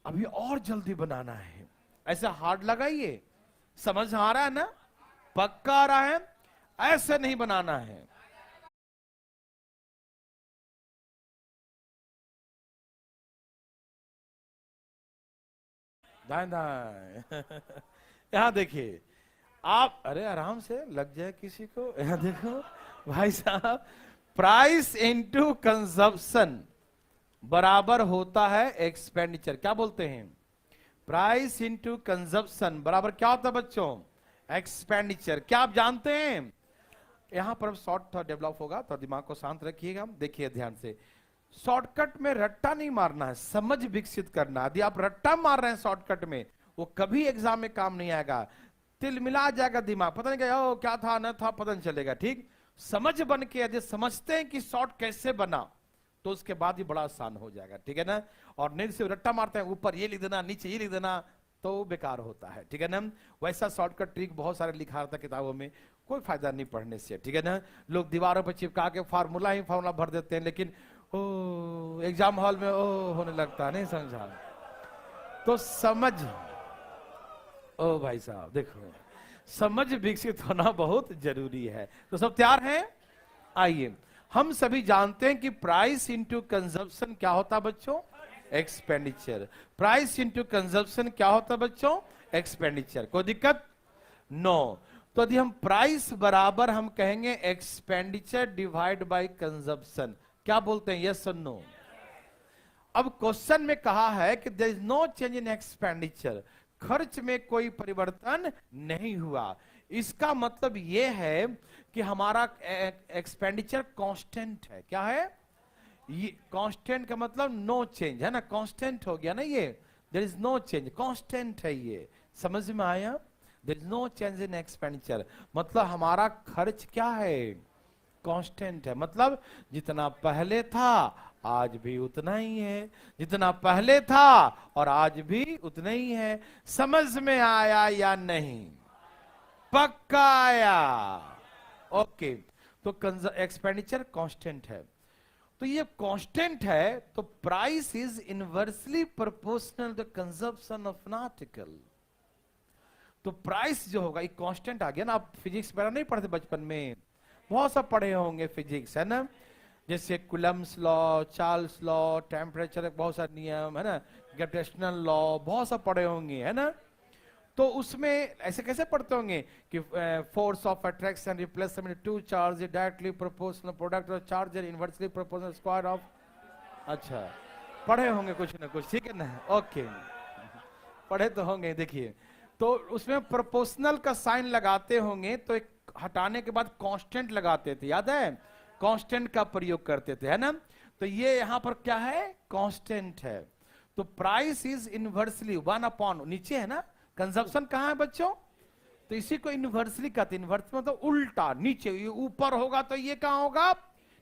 अभी और जल्दी बनाना है, ऐसा हार्ड लगाइए, समझ आ रहा है ना, पक्का आ रहा है, ऐसे नहीं बनाना है। दाएं दाएं यहां देखिए आप, अरे आराम से लग जाए किसी को, यहां देखो भाई साहब, प्राइस इनटू कंजप्शन बराबर होता है एक्सपेंडिचर, क्या बोलते हैं, प्राइस इनटू कंजप्शन बराबर क्या होता है बच्चों, एक्सपेंडिचर। क्या आप जानते हैं, यहां पर शॉर्ट थोड़ा डेवलप होगा, तो दिमाग को शांत रखिएगा, देखिए ध्यान से, शॉर्टकट में रट्टा नहीं मारना है, समझ विकसित करना। यदि आप रट्टा मार रहे हैं शॉर्टकट में, वो कभी एग्जाम में काम नहीं आएगा, तिल मिला जाएगा दिमाग, पता नहीं क्या था ना था पता नहीं चलेगा, ठीक। समझ बन के यदि समझते हैं कि शॉर्ट कैसे बना, तो उसके बाद ही बड़ा आसान हो जाएगा, ठीक है ना। और नहीं से रट्टा मारते हैं, ऊपर ये लिख देना नीचे ये लिख देना, तो बेकार होता है, ठीक है ना। वैसा शॉर्टकट ट्रिक बहुत सारे लिखा रहता है किताबों में, कोई फायदा नहीं पढ़ने से, ठीक है ना। लोग दीवारों पर चिपका के फार्मूला भर देते हैं, लेकिन ओ एग्जाम हॉल में ओ होने लगता है, नहीं समझा। तो समझ, ओ भाई साहब देखो, समझ विकसित होना बहुत जरूरी है। तो सब तैयार हैं? आइए, हम सभी जानते हैं कि प्राइस इंटू कंजप्शन क्या होता है बच्चों? एक्सपेंडिचर। प्राइस इंटू कंजप्शन क्या होता है बच्चों? एक्सपेंडिचर। कोई दिक्कत? नो। तो यदि हम प्राइस बराबर हम कहेंगे एक्सपेंडिचर डिवाइड बाय कंजप्शन, क्या बोलते हैं? यस और नो। अब क्वेश्चन में कहा है कि there is no change in expenditure, खर्च में कोई परिवर्तन नहीं हुआ। इसका मतलब यह है कि हमारा एक्सपेंडिचर कांस्टेंट है। क्या है ये? कांस्टेंट का मतलब नो चेंज है ना, कांस्टेंट हो गया ना ये, there is no change, constant है ये। समझ में आया? There is no change in expenditure मतलब हमारा खर्च क्या है? कांस्टेंट है। मतलब जितना पहले था आज भी उतना ही है, जितना पहले था और आज भी उतना ही है। समझ में आया या नहीं? पक्का आया? ओके। तो एक्सपेंडिचर कांस्टेंट है, तो ये कांस्टेंट है, तो price is inversely proportional to consumption of an article. तो प्राइस जो होगा, एक कांस्टेंट आ गया ना। आप फिजिक्स वगैरह नहीं पढ़ते बचपन में? बहुत सब पढ़े होंगे फिजिक्स, है ना। जैसे Coulomb's law, Charles law, temperature, बहुत सारे नियम है ना, ग्रेविटेशनल लॉ, बहुत सब पढ़े होंगे, है ना। तो उसमें ऐसे कैसे पढ़ते होंगे कि force of attraction replacement to charge directly proportional product of charge inversely proportional square of. अच्छा, पढ़े होंगे कुछ ना कुछ, ठीक है ना। ओके, पढ़े तो होंगे। देखिए, तो उसमें प्रोपोर्शनल का साइन लगाते होंगे, तो एक हटाने के बाद कांस्टेंट लगाते थे, याद है? कांस्टेंट का प्रयोग करते थे, है ना। तो ये यहां पर क्या है? कांस्टेंट है। तो प्राइस इज इनवर्सली 1/, नीचे है ना, कंजप्शन कहां है बच्चों? तो इसी को इनवर्सली कहते हैं। इनवर्स मतलब उल्टा, नीचे। ये ऊपर होगा तो ये कहां होगा?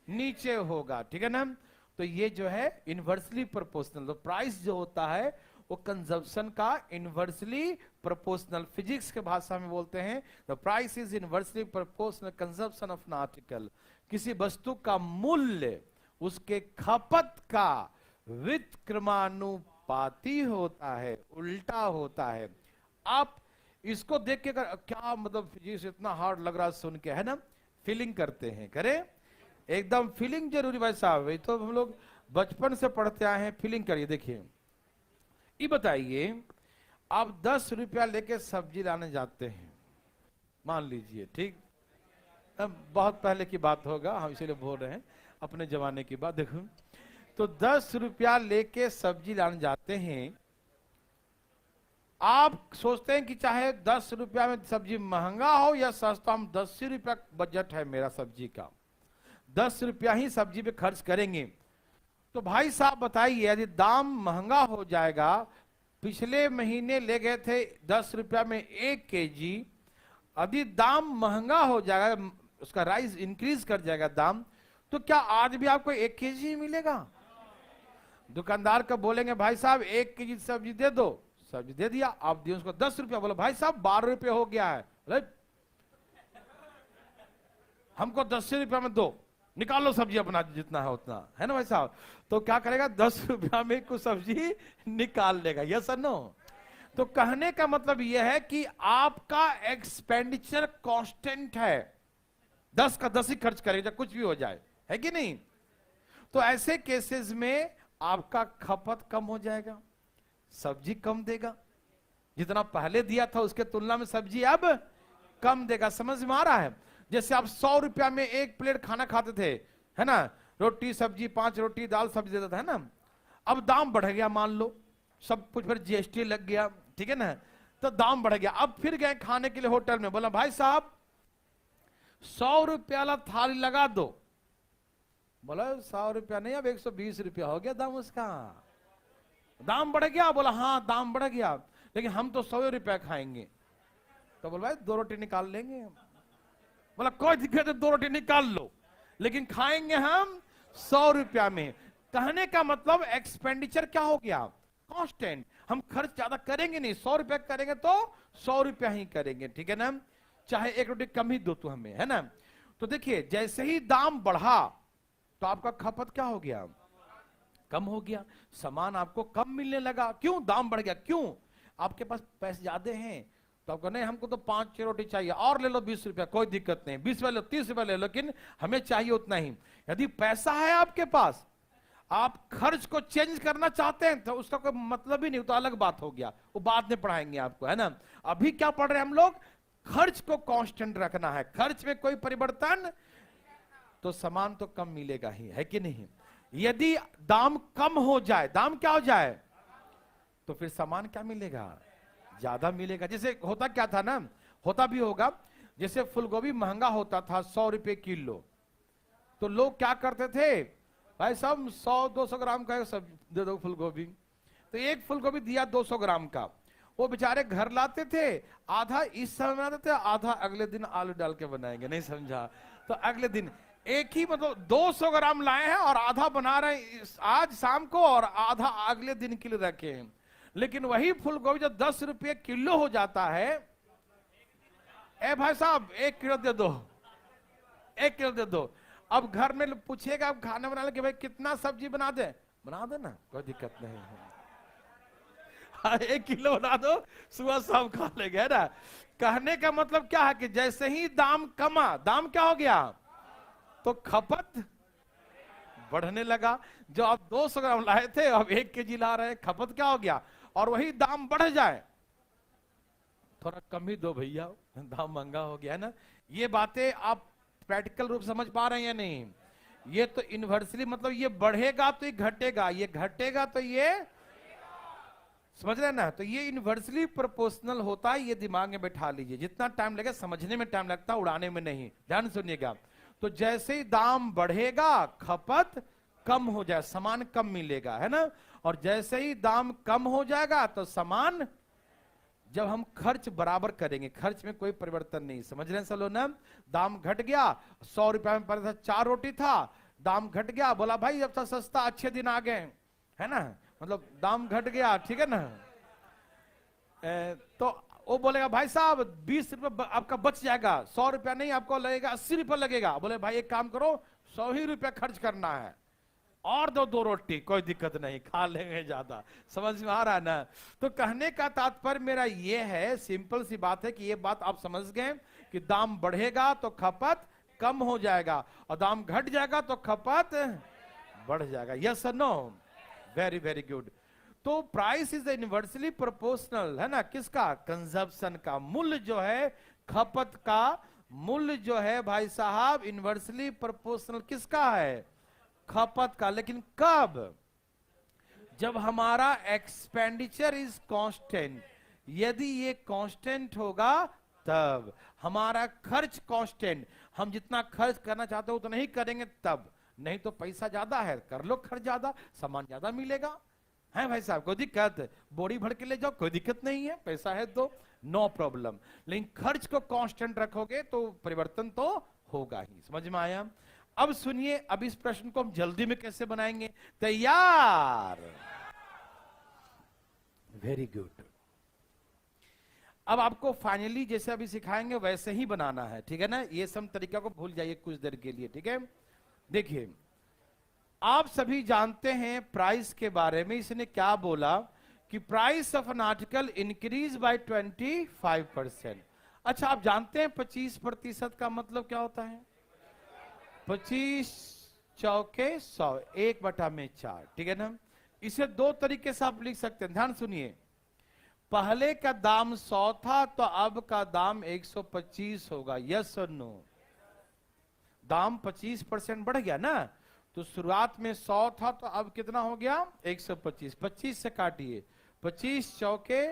नीचे होगा, ठीक है ना। तो ये जो है इनवर्सली प्रोपोर्शनल, तो प्राइस जो होता है वो कंजप्शन का इनवर्सली प्रोपोर्शनल। फिजिक्स के भाषा में बोलते हैं the price is inversely proportional consumption of an article. किसी वस्तु का मूल्य उसके खपत का व्युत्क्रमानुपाती होता है, उल्टा होता है। आप इसको देख के क्या मतलब फिजिक्स इतना हार्ड लग रहा है सुन के, है ना। फीलिंग करते हैं, करें एकदम फीलिंग जरूरी भाई साहब। तो हम लोग बचपन से पढ़ते आए हैं, फीलिंग करिए। देखिए, ये बताइए, आप 10 रुपया लेके सब्जी लाने जाते हैं, मान लीजिए, ठीक। अब बहुत पहले की बात होगा, हम इसीलिए बोल रहे हैं, अपने जमाने की बात। देखो, तो 10 रुपया लेके सब्जी लाने जाते हैं। आप सोचते हैं कि चाहे 10 रुपया में सब्जी महंगा हो या सस्ता, हम 10 ही रुपया बजट है मेरा सब्जी का, 10 रुपया ही सब्जी पे खर्च करेंगे। तो भाई साहब बताइए, यदि दाम महंगा हो जाएगा, पिछले महीने ले गए थे 10 रुपया में 1 केजी, अभी दाम महंगा हो जाएगा, उसका राइज इंक्रीज कर जाएगा दाम, तो क्या आज भी आपको 1 केजी मिलेगा? दुकानदार को बोलेंगे भाई साहब 1 केजी सब्जी दे दो, सब्जी दे दिया, आप दिए उसको 10 रुपया, बोला भाई साहब 12 रुपये हो गया है, हमको 10 रुपया में दो, निकालो सब्जी अपना जितना है उतना, है ना भाई साहब। तो क्या करेगा? 10 रुपया में कुछ सब्जी निकाल लेगा, यस और नो। तो कहने का मतलब यह है कि आपका एक्सपेंडिचर कांस्टेंट है, 10 का 10 ही खर्च करेगा, कुछ भी हो जाए, है कि नहीं। तो ऐसे केसेस में आपका खपत कम हो जाएगा, सब्जी कम देगा, जितना पहले दिया था उसके तुलना में सब्जी अब कम देगा। समझ में आ रहा है? जैसे आप 100 रुपया में 1 प्लेट खाना खाते थे, है ना, रोटी सब्जी, 5 रोटी दाल सब्जी देता था, है ना। अब दाम बढ़ गया, मान लो सब कुछ पर जीएसटी लग गया, ठीक है ना, तो दाम बढ़ गया। अब फिर गए खाने के लिए होटल में, बोला भाई साहब 100 रुपया वाला थाली लगा दो, बोला 100 रुपया नहीं, अब 120 रुपया हो गया दाम उसका, दाम बढ़ गया। बोला हाँ दाम बढ़ गया, लेकिन हम तो 100 रुपया खाएंगे। तो बोला भाई 2 रोटी निकाल लेंगे। बोला कोई दिक्कत है, 2 रोटी निकाल लो, लेकिन खाएंगे हम 100 रुपया में। कहने का मतलब एक्सपेंडिचर क्या हो गया, कांस्टेंट। हम खर्च ज्यादा करेंगे नहीं, 100 रुपया करेंगे तो 100 रुपया ही करेंगे, ठीक है ना, चाहे एक रोटी कम ही दो तो हमें, है ना। तो देखिए जैसे ही दाम बढ़ा तो आपका खपत क्या हो गया, कम हो गया, सामान आपको कम मिलने लगा। क्यों, दाम बढ़ गया। क्यों, आपके पास पैसे ज्यादा हैं तो आपको नहीं, हमको तो 5-6 रोटी चाहिए और ले लो 20 रुपया, कोई दिक्कत नहीं, 20 वाले 30 रुपया ले लो, लेकिन हमें चाहिए उतना ही। यदि पैसा है आपके पास, आप खर्च को चेंज करना चाहते हैं तो उसका कोई मतलब ही नहीं, तो अलग बात हो गया, वो बाद में पढ़ाएंगे आपको, है ना। अभी क्या पढ़ रहे हैं हम लोग, खर्च को कांस्टेंट रखना है, खर्च में कोई परिवर्तन, तो सामान तो कम मिलेगा ही, है कि नहीं। यदि दाम कम हो जाए, दाम क्या हो जाए, तो फिर सामान क्या मिलेगा, ज्यादा मिलेगा। जैसे होता क्या था ना, होता भी होगा, जैसे फूलगोभी महंगा होता था 100 रुपए किलो, तो लोग क्या करते थे, भाई साहब 100-200 ग्राम का सब दे दो फूलगोभी, तो एक फूलगोभी दिया 200 ग्राम का, वो बेचारे घर लाते थे, आधा इस समय बनाते थे, आधा अगले दिन आलू डाल के बनाएंगे, नहीं समझा, तो अगले दिन एक ही मतलब 200 ग्राम लाए हैं और आधा बना रहे हैं आज शाम को और आधा अगले दिन के लिए रखे हैं। लेकिन वही फूलगोभी जब 10 रुपये किलो हो जाता है, ए भाई साहब 1 किलो दे दो, 1 किलो दे दो। अब घर में पूछेगा, अब खाना बनाने के भाई कितना सब्जी बना दे ना, कोई दिक्कत नहीं है, 1 किलो बना दो, सुबह शाम खा लेंगे, है ना। कहने का मतलब क्या है कि जैसे ही दाम कमा, दाम क्या हो गया, तो खपत बढ़ने लगा। जो आप 200 ग्राम लाए थे अब 1 केजी ला रहे हैं, खपत क्या हो गया। और वही दाम बढ़ जाए, थोड़ा कम ही दो भैया, दाम महंगा हो गया, है ना। ये बातें आप प्रैक्टिकल रूप समझ पा रहे हैं या नहीं, ये तो इन्वर्सली मतलब ये बढ़ेगा तो ये घटेगा, ये घटेगा तो ये, समझ रहे हैं ना। तो ये इन्वर्सली प्रोपोर्शनल होता है, ये दिमाग में बैठा लीजिए, जितना टाइम लगेगा समझने में टाइम लगता है, उड़ाने में नहीं, ध्यान सुनिएगा। तो जैसे ही दाम बढ़ेगा खपत कम हो जाए, सामान कम मिलेगा, है ना। और जैसे ही दाम कम हो जाएगा तो सामान, जब हम खर्च बराबर करेंगे, खर्च में कोई परिवर्तन नहीं, समझ रहे हैं सब लोग ना। दाम घट गया, 100 रुपया में पड़ा था 4 रोटी था, दाम घट गया, बोला भाई अब तो सस्ता, अच्छे दिन आ गए, है ना, मतलब दाम घट गया, ठीक है ना। तो वो बोलेगा भाई साहब 20 रुपये आपका बच जाएगा, 100 रुपया नहीं आपको लगेगा 80 रुपया लगेगा। बोले भाई एक काम करो 100 ही रुपया खर्च करना है और दो रोटी, कोई दिक्कत नहीं, खा लेंगे ज्यादा, समझ में आ रहा है ना। तो कहने का तात्पर्य मेरा ये है, सिंपल सी बात है कि ये बात आप समझ गए कि दाम बढ़ेगा तो खपत कम हो जाएगा और दाम घट जाएगा तो खपत बढ़ जाएगा। यस और नो, वेरी वेरी गुड। तो प्राइस इज इनवर्सली प्रोपोर्शनल, है ना, किसका, कंजप्शन का। मूल्य जो है, खपत का मूल्य जो है भाई साहब इनवर्सली प्रोपोर्शनल किसका है, खपत का। लेकिन कब, जब हमारा एक्सपेंडिचर इज कांस्टेंट, यदि ये कांस्टेंट होगा तब हमारा खर्च कांस्टेंट, हम जितना खर्च करना चाहते हो उतना ही करेंगे तब, नहीं तो पैसा ज्यादा है कर लो खर्च ज्यादा, सामान ज्यादा मिलेगा, है भाई साहब, कोई दिक्कत, बोरी भर के ले जाओ कोई दिक्कत नहीं है, पैसा है तो नो प्रॉब्लम। लेकिन खर्च को कांस्टेंट रखोगे तो परिवर्तन तो होगा ही, समझ में आया। अब सुनिए, अब इस प्रश्न को हम जल्दी में कैसे बनाएंगे, तैयार, वेरी गुड। अब आपको फाइनली जैसे अभी सिखाएंगे वैसे ही बनाना है, ठीक है ना। ये सब तरीका को भूल जाइए कुछ देर के लिए, ठीक है। देखिए आप सभी जानते हैं प्राइस के बारे में, इसने क्या बोला कि price of an article increase by 25%। अच्छा आप जानते हैं 25% का मतलब क्या होता है, 25 चौके 100, 1/4, ठीक है ना। इसे दो तरीके से आप लिख सकते हैं, ध्यान सुनिए। पहले का दाम 100 था तो अब का दाम 125 होगा, यस और नो। दाम 25% बढ़ गया ना, तो शुरुआत में 100 था तो अब कितना हो गया 125, 25 से काटिए, 25 चौके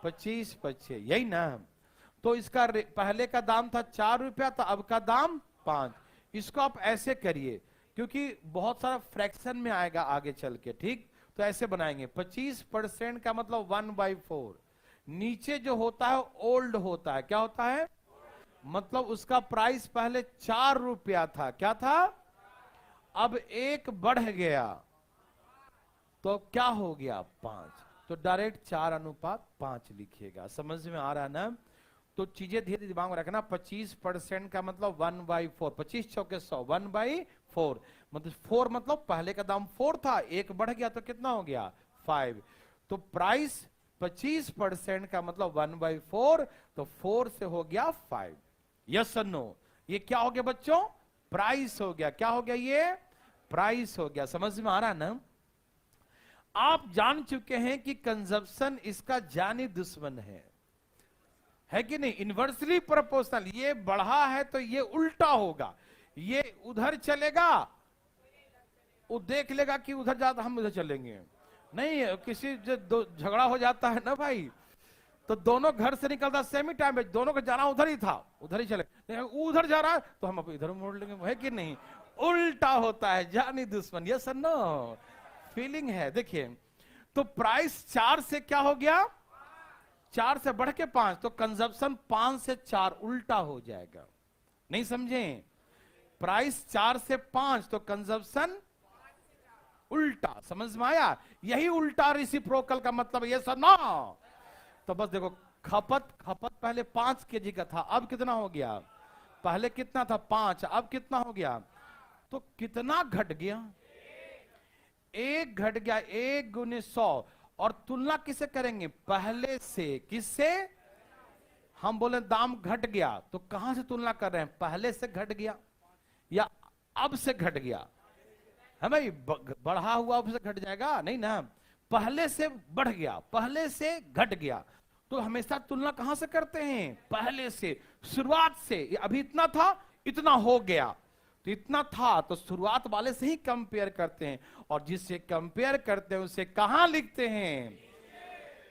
25 पच्चे, यही ना। तो इसका पहले का दाम था 4 रुपया तो अब का दाम 5। इसको आप ऐसे करिए क्योंकि बहुत सारा फ्रैक्शन में आएगा आगे चल के, ठीक। तो ऐसे बनाएंगे 25% का मतलब 1/4, नीचे जो होता है ओल्ड होता है, क्या होता है, मतलब उसका प्राइस पहले 4 रुपया था, क्या था, अब 1 बढ़ गया तो क्या हो गया 5, तो डायरेक्ट 4:5 लिखिएगा। समझ में आ रहा है ना? तो चीजें धीरे दिमाग में रखना। 25% का मतलब 1/4, 25 चौके 100, 1/4 मतलब 4 मतलब पहले का दाम 4 था, एक बढ़ गया तो कितना हो गया 5। तो प्राइस 25% का मतलब 1/4, तो 4 से हो गया 5। यस और नो? ये क्या हो गया बच्चों? प्राइस हो गया। क्या हो गया? ये प्राइस हो गया। समझ में आ रहा है ना? आप जान चुके हैं कि कंजप्शन इसका जानी दुश्मन है कि नहीं? Inversely proportional. ये बढ़ा है तो ये उल्टा होगा, ये उधर चलेगा, वो देख लेगा कि उधर जाता हम उधर चलेंगे। नहीं, किसी जो झगड़ा हो जाता है ना भाई, तो दोनों घर से निकलता सेम ही टाइम में, दोनों को जाना उधर ही था, उधर ही चले। उधर जा रहा है तो हम अब इधर मोड़ लेंगे, है कि नहीं? उल्टा होता है, जानी दुश्मन। ये सर नो फीलिंग है। देखिए, तो प्राइस 4 से क्या हो गया? 4 से बढ़ के 5, तो कंजप्शन 5 से 4 उल्टा हो जाएगा। नहीं समझे? प्राइस 4 से 5 तो कंजप्शन उल्टा। समझ में आया? यही उल्टा रेसिप्रोकल का मतलब ये सर ना। तो बस देखो, खपत पहले 5 केजी का था, अब कितना हो गया? पहले कितना था? 5, अब कितना हो गया? तो कितना घट गया? 1 घट गया। 1 गुने 100। और तुलना किसे करेंगे? पहले से। किससे? हम बोले दाम घट गया, तो कहां से तुलना कर रहे हैं? पहले से घट गया या अब से घट गया? है भाई, बढ़ा हुआ अब से घट जाएगा? नहीं ना, पहले से बढ़ गया, पहले से घट गया। तो हमेशा तुलना कहां से करते हैं? पहले से, शुरुआत से। अभी इतना था, इतना हो गया, तो इतना था तो शुरुआत वाले से ही कंपेयर करते हैं, और जिससे कंपेयर करते हैं उसे कहां लिखते हैं?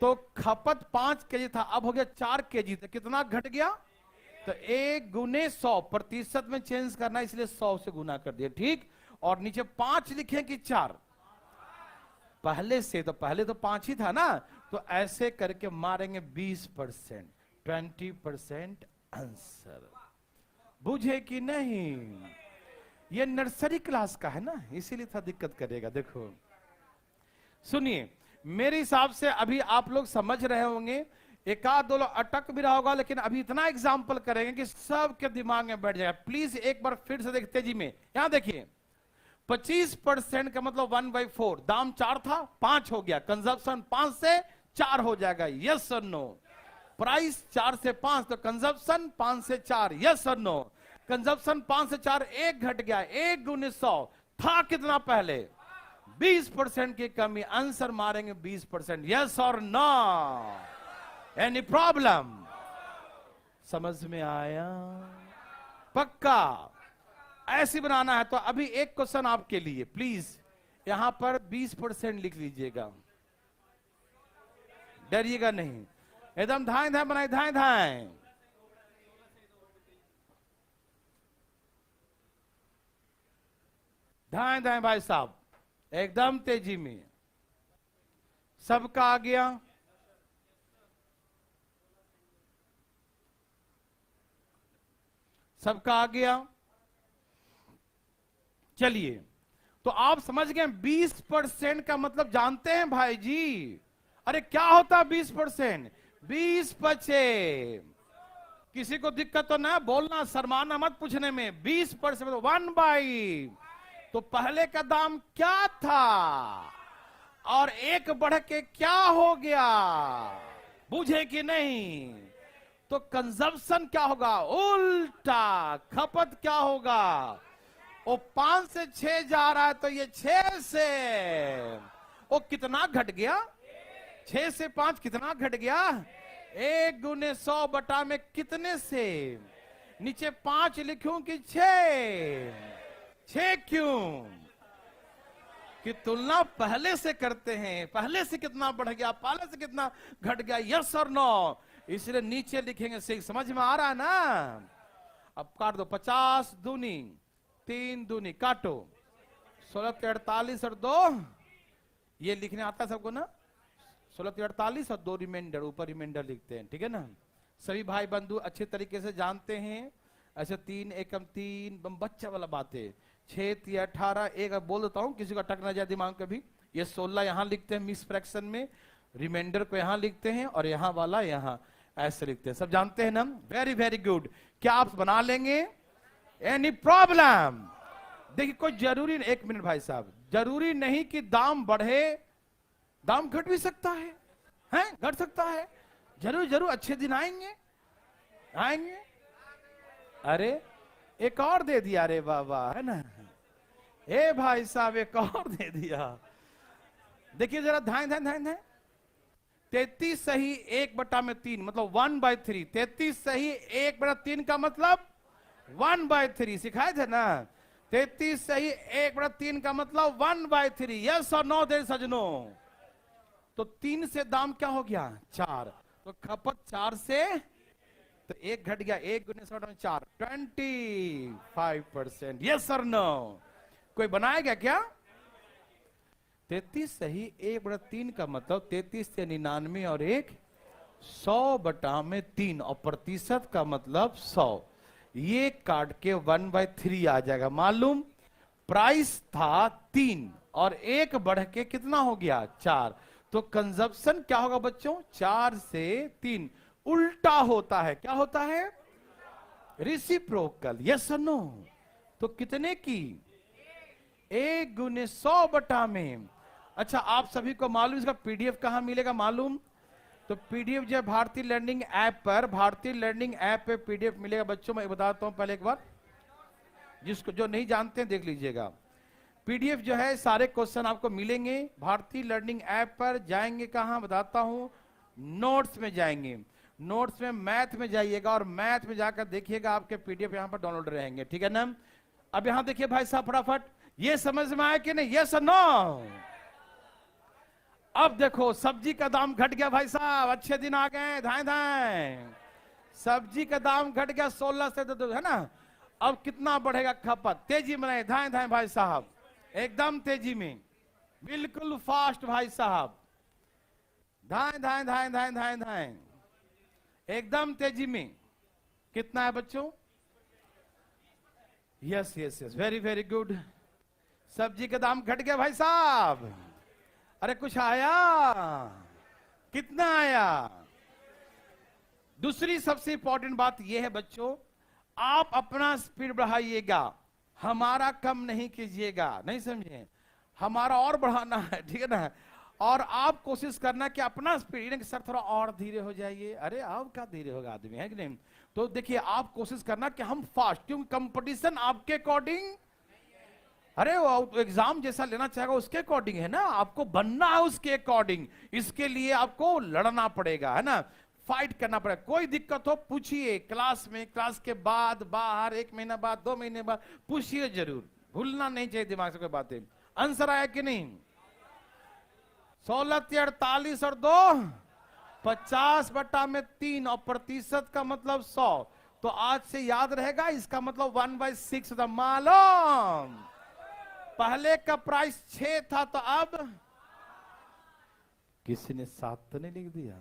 तो खपत 5 केजी था, अब हो गया 4 केजी, तो कितना घट गया? तो 1 गुने 100, प्रतिशत में चेंज करना, इसलिए 100 से गुना कर दिया। ठीक। और नीचे 5 लिखे कि 4? पहले से, तो पहले तो 5 ही था ना, तो ऐसे करके मारेंगे 20%, 20% आंसर। बुझे कि नहीं? ये नर्सरी क्लास का है ना, इसीलिए था दिक्कत करेगा। देखो सुनिए, मेरे हिसाब से अभी आप लोग समझ रहे होंगे, एक आध दो लोग अटक भी रहा होगा, लेकिन अभी इतना एग्जाम्पल करेंगे कि सबके दिमाग में बैठ जाएगा। प्लीज एक बार फिर से देख तेजी में। यहां देखिए, 25% का मतलब 1/4, दाम 4 था, 5 हो गया, कंजप्शन 5 से 4 हो जाएगा। यस और नो? प्राइस 4 से 5, तो कंजप्शन 5 से 4। यस और नो? कंजप्शन 5 से 4, 1 घट गया। 1 गुने 100 था कितना पहले? 20% की कमी। आंसर मारेंगे 20%। यस और नो? Any problem? समझ में आया? पक्का ऐसी बनाना है। तो अभी एक क्वेश्चन आपके लिए, प्लीज यहां पर 20% लिख लीजिएगा, डरिएगा नहीं, एकदम धाए धाए बनाए, धाए धाए। धाए धाए भाई साहब, एकदम तेजी में। सबका आ गया? सबका आ गया? चलिए, तो आप समझ गए 20% का मतलब जानते हैं भाई जी? अरे क्या होता है 20%? 20 बचे। किसी को दिक्कत तो ना बोलना, शर्माना मत पूछने में। 20% 1/, तो पहले का दाम क्या था और 1 बढ़ के क्या हो गया? बुझे कि नहीं? तो कंजप्शन क्या होगा? उल्टा। खपत क्या होगा? वो 5 से 6 जा रहा है, तो ये 6 से, वो कितना घट गया? 6 से 5 कितना घट गया? 1 गुने 100 बटा में कितने से? नीचे 5 लिखूं कि 6? 6 क्यों? कि तुलना पहले से करते हैं, पहले से कितना बढ़ गया, पहले से कितना घट गया। यस और नो? इसलिए नीचे लिखेंगे 6। समझ में आ रहा है ना? अब काट दो। 50 दूनी 3 दूनी काटो, 16 के 48 और 2, ये लिखने आता है सबको ना? 16 के 48 और 2 रिमाइंडर, ऊपर रिमाइंडर लिखते हैं, ठीक है ना? सभी भाई बंधु अच्छे तरीके से जानते हैं। ऐसे 3 एकम 3 बच्चा वाला बात है। 6 3 18, एक बोल देता हूं, किसी का टक ना जाए दिमाग कभी। ये 16 यहां लिखते हैं मिस फ्रैक्शन में, रिमाइंडर को यहां लिखते हैं और यहां वाला यहां ऐसे लिखते हैं। सब जानते हैं ना? Very very good. क्या आप बना लेंगे? Any problem? देखिए कोई जरूरी, एक मिनट भाई साहब, जरूरी नहीं कि दाम बढ़े, दाम घट भी सकता है, हैं? घट सकता है, जरूर जरूर अच्छे दिन आएंगे, आएंगे। अरे एक और दे दिया, अरे बाबा, है ना? ए भाई साहब एक और दे दिया। देखिए जरा, धाए धाए धाए धाए, 33 सही 1/3 मतलब 1/3। 33 सही 1/3 का मतलब 1/3, सिखाए थे ना? 33 सही 1/3 का मतलब 1/3। यस और नो दे सजनों? तो 3 से दाम क्या हो गया? 4। तो खपत 4 से, तो 1 घट गया, 1 गुने 4, 25%। यस और नो? कोई बनाएगा क्या? 33 सही 1/3 का मतलब 33 से 99 और 1 100/3 और प्रतिशत का मतलब 100। ये काट के 1/3 आ जाएगा। मालूम, प्राइस था 3 और 1 बढ़ के कितना हो गया? 4। तो कंजप्शन क्या होगा बच्चों? 4 से 3 उल्टा होता है। क्या होता है? रेसिप्रोकल। यस और नो? तो कितने की? 1 गुने 100/में। अच्छा, आप सभी को मालूम इसका पीडीएफ कहां मिलेगा? मालूम? तो पीडीएफ जो भारतीय लर्निंग ऐप पर, भारतीय लर्निंग ऐप पे पीडीएफ मिलेगा बच्चों। मैं बताता हूं पहले एक बार, जिसको जो नहीं जानते हैं देख लीजिएगा। पीडीएफ जो है सारे क्वेश्चन आपको मिलेंगे भारतीय लर्निंग ऐप पर। जाएंगे कहां बताता हूं, नोट्स में जाएंगे। नोट्स में मैथ में जाइएगा और मैथ में जाकर देखिएगा, आपके पीडीएफ यहां पर डाउनलोड रहेंगे। ठीक है ना? अब यहां देखिए भाई साहब फटाफट, ये समझ में आया कि नहीं? यस और नो? अब देखो सब्जी का दाम घट गया भाई साहब, अच्छे दिन आ गए, धाए धाए। सब्जी का दाम घट गया 16 से, तो है ना? अब कितना बढ़ेगा खपत? तेजी में, धाए धाए भाई साहब, एकदम तेजी में, बिल्कुल फास्ट भाई साहब, धाए धाए धाए धाए धाए धाए, एकदम तेजी में। कितना है बच्चों? Yes yes yes, very very good. सब्जी का दाम घट गया भाई साहब। अरे कुछ आया? कितना आया? दूसरी सबसे इंपॉर्टेंट बात यह है बच्चों, आप अपना स्पीड बढ़ाइएगा, हमारा कम नहीं कीजिएगा। नहीं समझे? हमारा और बढ़ाना है, ठीक है ना? और आप कोशिश करना कि अपना स्पीड, सर थोड़ा और धीरे हो जाइए। अरे आप क्या धीरे होगा आदमी, है कि नहीं? तो देखिए आप कोशिश करना कि हम फास्ट, क्योंकि कंपटीशन आपके अकॉर्डिंग, अरे वो एग्जाम जैसा लेना चाहेगा उसके अकॉर्डिंग है ना, आपको बनना है उसके अकॉर्डिंग। इसके लिए आपको लड़ना पड़ेगा, है ना? फाइट करना पड़ेगा। कोई दिक्कत हो पूछिए क्लास में, क्लास के बाद, बाहर, 1 महीना बाद, 2 महीने बाद पूछिए जरूर, भूलना नहीं चाहिए दिमाग से कोई बातें। आंसर आया कि नहीं? 16 × 48 और 2 50/3 और प्रतिशत का मतलब 100। तो आज से याद रहेगा, इसका मतलब 1/6 था। मालूम पहले का प्राइस 6 था, तो अब किसी ने 7 तो नहीं लिख दिया?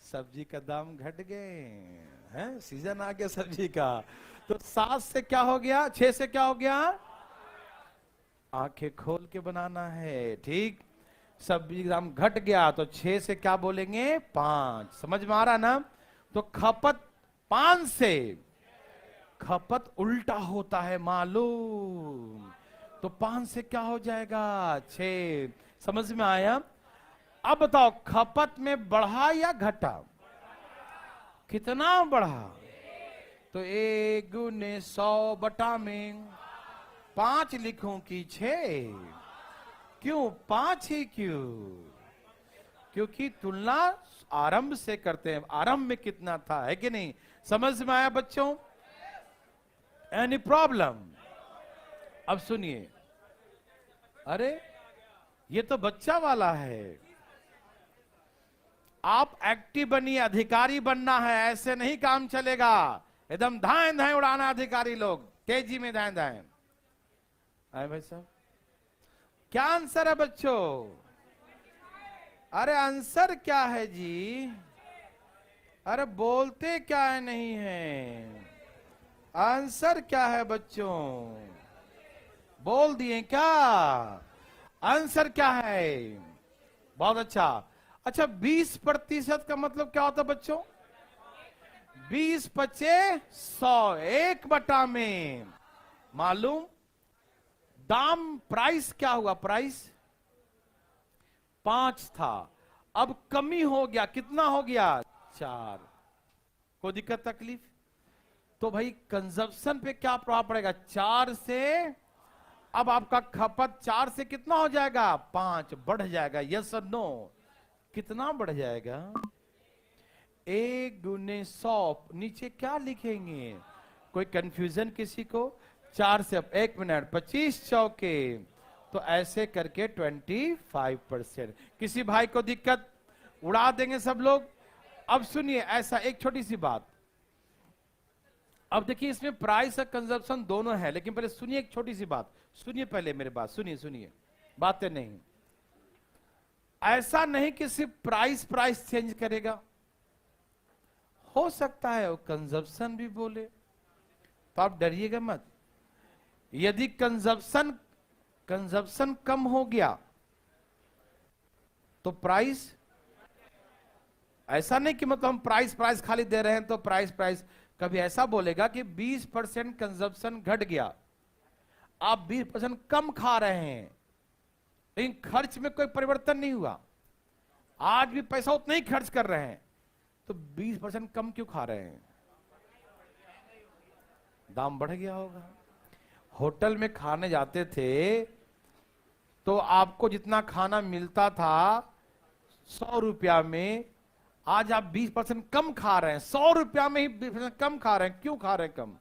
सब्जी का दाम घट गए हैं, सीजन आ गया सब्जी का। तो 7 से क्या हो गया? 6 से क्या हो गया? आंखें खोल के बनाना है, ठीक? सब्जी का दाम घट गया तो 6 से क्या बोलेंगे? 5। समझ में आ रहा ना? तो खपत 5 से, खपत उल्टा होता है, मालूम? तो 5 से क्या हो जाएगा? 6। समझ में आया? अब बताओ खपत में बढ़ा या घटा? कितना बढ़ा? तो 1 गुने 100/में 5 लिखूं कि 6? क्यों 5 ही क्यों? क्योंकि तुलना आरंभ से करते हैं, आरंभ में कितना था, है कि नहीं? समझ में आया बच्चों? Any problem? अब सुनिए, अरे ये तो बच्चा वाला है। आप एक्टिव बनिए, अधिकारी बनना है, ऐसे नहीं काम चलेगा। एकदम धाए धाए उड़ाना अधिकारी लोग, तेजी में धाए धाए। आए भाई साहब, क्या आंसर है बच्चों? अरे आंसर क्या है जी? अरे बोलते क्या है? नहीं है आंसर क्या है बच्चों? बोल दिए क्या? आंसर क्या है? बहुत अच्छा। अच्छा, 20% का मतलब क्या होता है बच्चों? 20 × 100, 1 में। मालूम? दाम, प्राइस क्या हुआ? प्राइस 5 था, अब कमी हो गया, कितना हो गया? 4। कोई दिक्कत तकलीफ? तो भाई कंजप्शन पे क्या प्रभाव पड़ेगा? 4 से अब आपका खपत 4 से कितना हो जाएगा? 5 बढ़ जाएगा। यस और नो? कितना बढ़ जाएगा? 1 × 100। नीचे क्या लिखेंगे? कोई कंफ्यूजन किसी को? 4 से, अब 1 मिनट, 25 चौके, तो ऐसे करके 25%। किसी भाई को दिक्कत? उड़ा देंगे सब लोग। अब सुनिए, ऐसा एक छोटी सी बात। अब देखिए, इसमें प्राइस और कंजप्शन दोनों है, लेकिन पहले सुनिए एक छोटी सी बात। सुनिए पहले मेरे बात, सुनिए सुनिए, बातें नहीं। ऐसा नहीं कि सिर्फ प्राइस प्राइस चेंज करेगा, हो सकता है वो कंजप्शन भी बोले, तो आप डरिएगा मत। यदि कंजप्शन कम हो गया तो प्राइस, ऐसा नहीं कि मतलब हम प्राइस प्राइस खाली दे रहे हैं तो प्राइस प्राइस। कभी ऐसा बोलेगा कि 20% कंजप्शन घट गया, आप 20% कम खा रहे हैं, लेकिन खर्च में कोई परिवर्तन नहीं हुआ, आज भी पैसा उतना ही खर्च कर रहे हैं, तो 20% कम क्यों खा रहे हैं? दाम बढ़ गया होगा। होटल में खाने जाते थे तो आपको जितना खाना मिलता था 100 रुपया में, आज आप 20% कम खा रहे हैं। 100 रुपया में ही 20% कम खा रहे हैं, क्यों खा रहे हैं कम?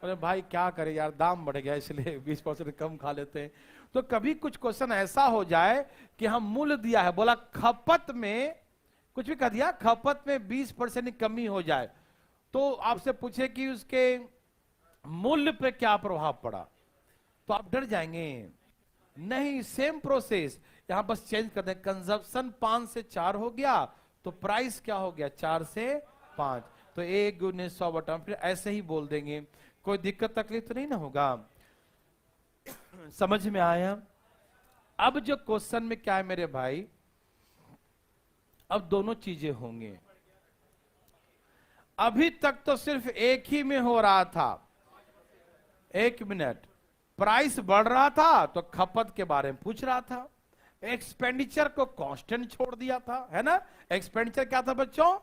अरे भाई क्या करें यार, दाम बढ़ गया इसलिए 20% कम खा लेते हैं। तो कभी कुछ क्वेश्चन ऐसा हो जाए कि हम मूल्य दिया है, बोला खपत में, कुछ भी कह दिया, खपत में 20% की कमी हो जाए, तो आपसे पूछे कि उसके मूल्य पे क्या प्रभाव पड़ा, तो आप डर जाएंगे। नहीं, सेम प्रोसेस, यहां बस चेंज कर दें। कंजप्शन 5 से 4 हो गया, तो प्राइस क्या हो गया? 4 से 5, तो 1 × 100 फिर ऐसे ही बोल देंगे। कोई दिक्कत तकलीफ तो नहीं ना होगा? समझ में आया? अब जो क्वेश्चन में क्या है मेरे भाई, अब दोनों चीजें होंगे। अभी तक तो सिर्फ एक ही में हो रहा था। 1 मिनट, प्राइस बढ़ रहा था तो खपत के बारे में पूछ रहा था, एक्सपेंडिचर को कांस्टेंट छोड़ दिया था, है ना? एक्सपेंडिचर क्या था बच्चों?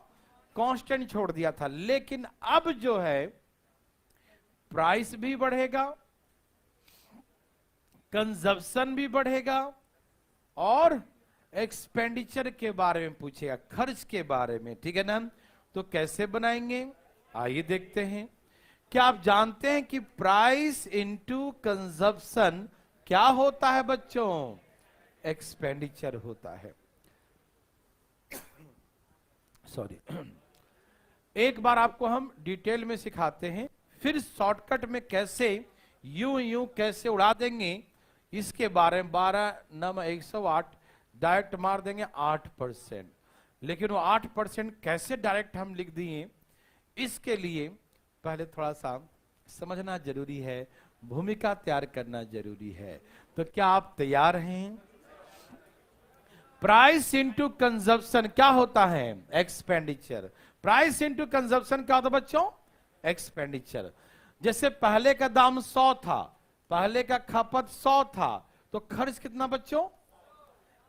कांस्टेंट छोड़ दिया था। लेकिन अब जो है प्राइस भी बढ़ेगा, कंजप्शन भी बढ़ेगा, और एक्सपेंडिचर के बारे में पूछेगा, खर्च के बारे में, ठीक है ना? तो कैसे बनाएंगे, आइए देखते हैं। क्या आप जानते हैं कि प्राइस इनटू कंजप्शन क्या होता है बच्चों? एक्सपेंडिचर होता है। सॉरी, एक बार आपको हम डिटेल में सिखाते हैं, फिर शॉर्टकट में कैसे यूं यूं कैसे उड़ा देंगे इसके बारे में। 12×108 डायरेक्ट मार देंगे 8%, लेकिन वो 8% कैसे डायरेक्ट हम लिख दिए, इसके लिए पहले थोड़ा सा समझना जरूरी है, भूमिका तैयार करना जरूरी है। तो क्या आप तैयार हैं? प्राइस इनटू कंजप्शन क्या होता है? एक्सपेंडिचर। प्राइस इनटू कंजप्शन क्या होता है बच्चों? एक्सपेंडिचर। जैसे पहले का दाम 100 था, पहले का खपत 100 था, तो खर्च कितना बच्चों?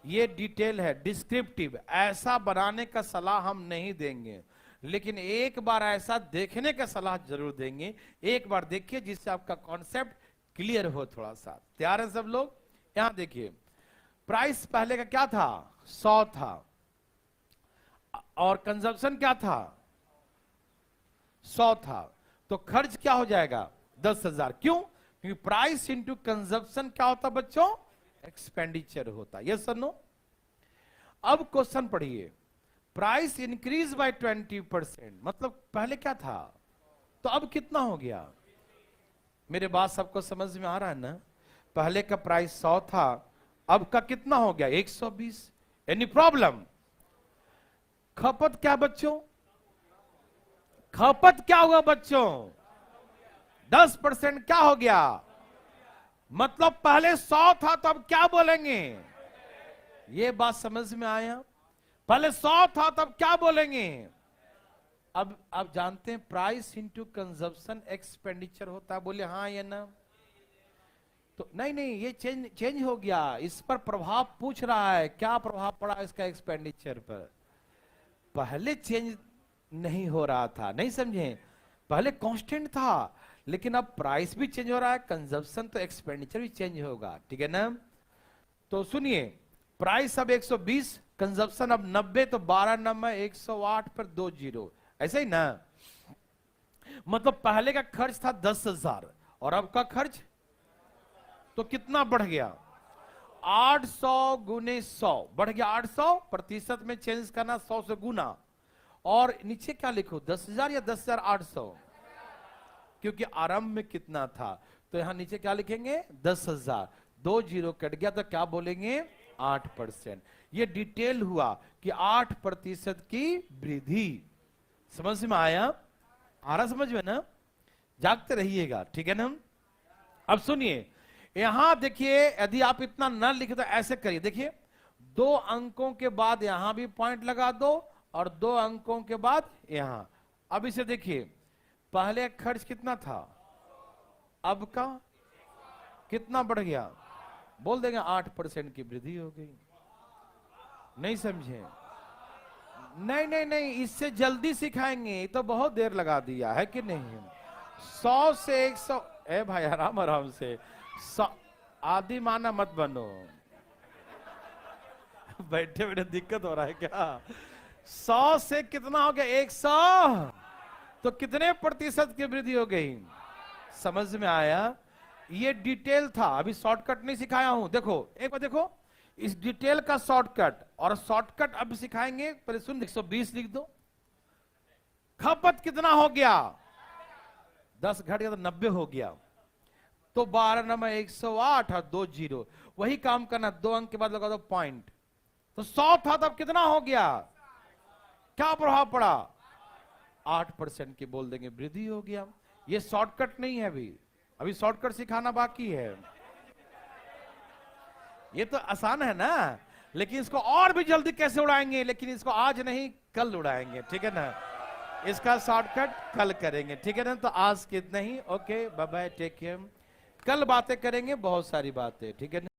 ये डिटेल है, डिस्क्रिप्टिव, ऐसा बनाने का सलाह हम नहीं देंगे, लेकिन एक बार ऐसा देखने का सलाह जरूर देंगे। एक बार देखिए जिससे आपका कॉन्सेप्ट क्लियर हो थोड़ा सा। तैयार है सब लोग? यहां देखिए, प्राइस पहले का क्या था? 100 था, और कंजप्शन क्या था? 100 था, तो खर्च क्या हो जाएगा? 10,000। क्यों? क्योंकि प्राइस इंटू कंजप्शन क्या होता बच्चों? एक्सपेंडिचर होता। यस और नो? अब क्वेश्चन पढ़िए, प्राइस इंक्रीज बाय 20%, मतलब पहले क्या था, तो अब कितना हो गया? मेरे बात सबको समझ में आ रहा है ना? पहले का प्राइस 100 था, अब का कितना हो गया? 120। Any problem? खपत क्या बच्चों? खपत क्या हुआ बच्चों? 10% क्या हो गया? मतलब पहले 100 था तब क्या बोलेंगे? ये बात समझ में आया? पहले 100 था तब क्या बोलेंगे? अब आप जानते हैं प्राइस इंटू कंजप्शन एक्सपेंडिचर होता है, बोले हाँ या ना? तो नहीं नहीं, ये चेंज हो गया, इस पर प्रभाव पूछ रहा है, क्या प्रभाव पड़ा इसका एक्सपेंडिचर पर? पहले चेंज नहीं हो रहा था, नहीं समझे? पहले कांस्टेंट था, लेकिन अब प्राइस भी चेंज हो रहा है, कंजप्शन तो एक्सपेंडिचर भी चेंज होगा, ठीक है ना? तो सुनिए, प्राइस अब 120, कंजप्शन अब 90, तो 12 नंबर 108 पर 2 जीरो, ऐसा ही ना? मतलब पहले का खर्च था 10,000 और अब का खर्च तो कितना बढ़ गया? 800 गुने 100 बढ़ गया, 800 प्रतिशत में चेंज करना, 100 से गुना, और नीचे क्या लिखो, 10,000 या 10,800? क्योंकि आरंभ में कितना था, तो यहां नीचे क्या लिखेंगे? 10,000, 2 जीरो कट गया, तो क्या बोलेंगे? 8%। ये डिटेल हुआ कि 8% की वृद्धि। समझ में आया? आ रहा समझ में ना? जागते रहिएगा, ठीक है ना? अब सुनिए, यहां देखिए, यदि आप इतना न लिखे तो ऐसे करिए, देखिए 2 अंकों के बाद यहां भी पॉइंट लगा दो और 2 अंकों के बाद यहां। अब इसे देखिए, पहले खर्च कितना था, अब का कितना बढ़ गया? बोल देंगे 8% की वृद्धि हो गई। नहीं समझे? नहीं नहीं नहीं, इससे जल्दी सिखाएंगे, तो बहुत देर लगा दिया है कि नहीं? 100 से 100, ए भाई आराम आराम से, 100 आदि माना मत बनो। बैठे बैठे दिक्कत हो रहा है क्या? 100 से कितना हो गया? 100, तो कितने प्रतिशत की वृद्धि हो गई? समझ में आया? ये डिटेल था, अभी शॉर्टकट नहीं सिखाया हूं। देखो एक बार देखो, इस डिटेल का शॉर्टकट और शॉर्टकट अब सिखाएंगे। पहले सुन, 120 लिख दो। खपत कितना हो गया? 10 घट गया तो 90 हो गया, तो 12 नंबर 108 और 2 जीरो। वही काम करना, 2 अंक के बाद लगा दो पॉइंट, तो 100 था तब कितना हो गया? क्या प्रभाव पड़ा? 8% की बोल देंगे वृद्धि हो गया। ये शॉर्टकट नहीं है, अभी शॉर्टकट सिखाना बाकी है। ये तो आसान है ना, लेकिन इसको और भी जल्दी कैसे उड़ाएंगे, लेकिन इसको आज नहीं कल उड़ाएंगे, ठीक है ना? इसका शॉर्टकट कल करेंगे, ठीक है ना? तो आज कितना ही, okay bye bye, take care. कल बातें करेंगे बहुत सारी बातें, ठीक है ना?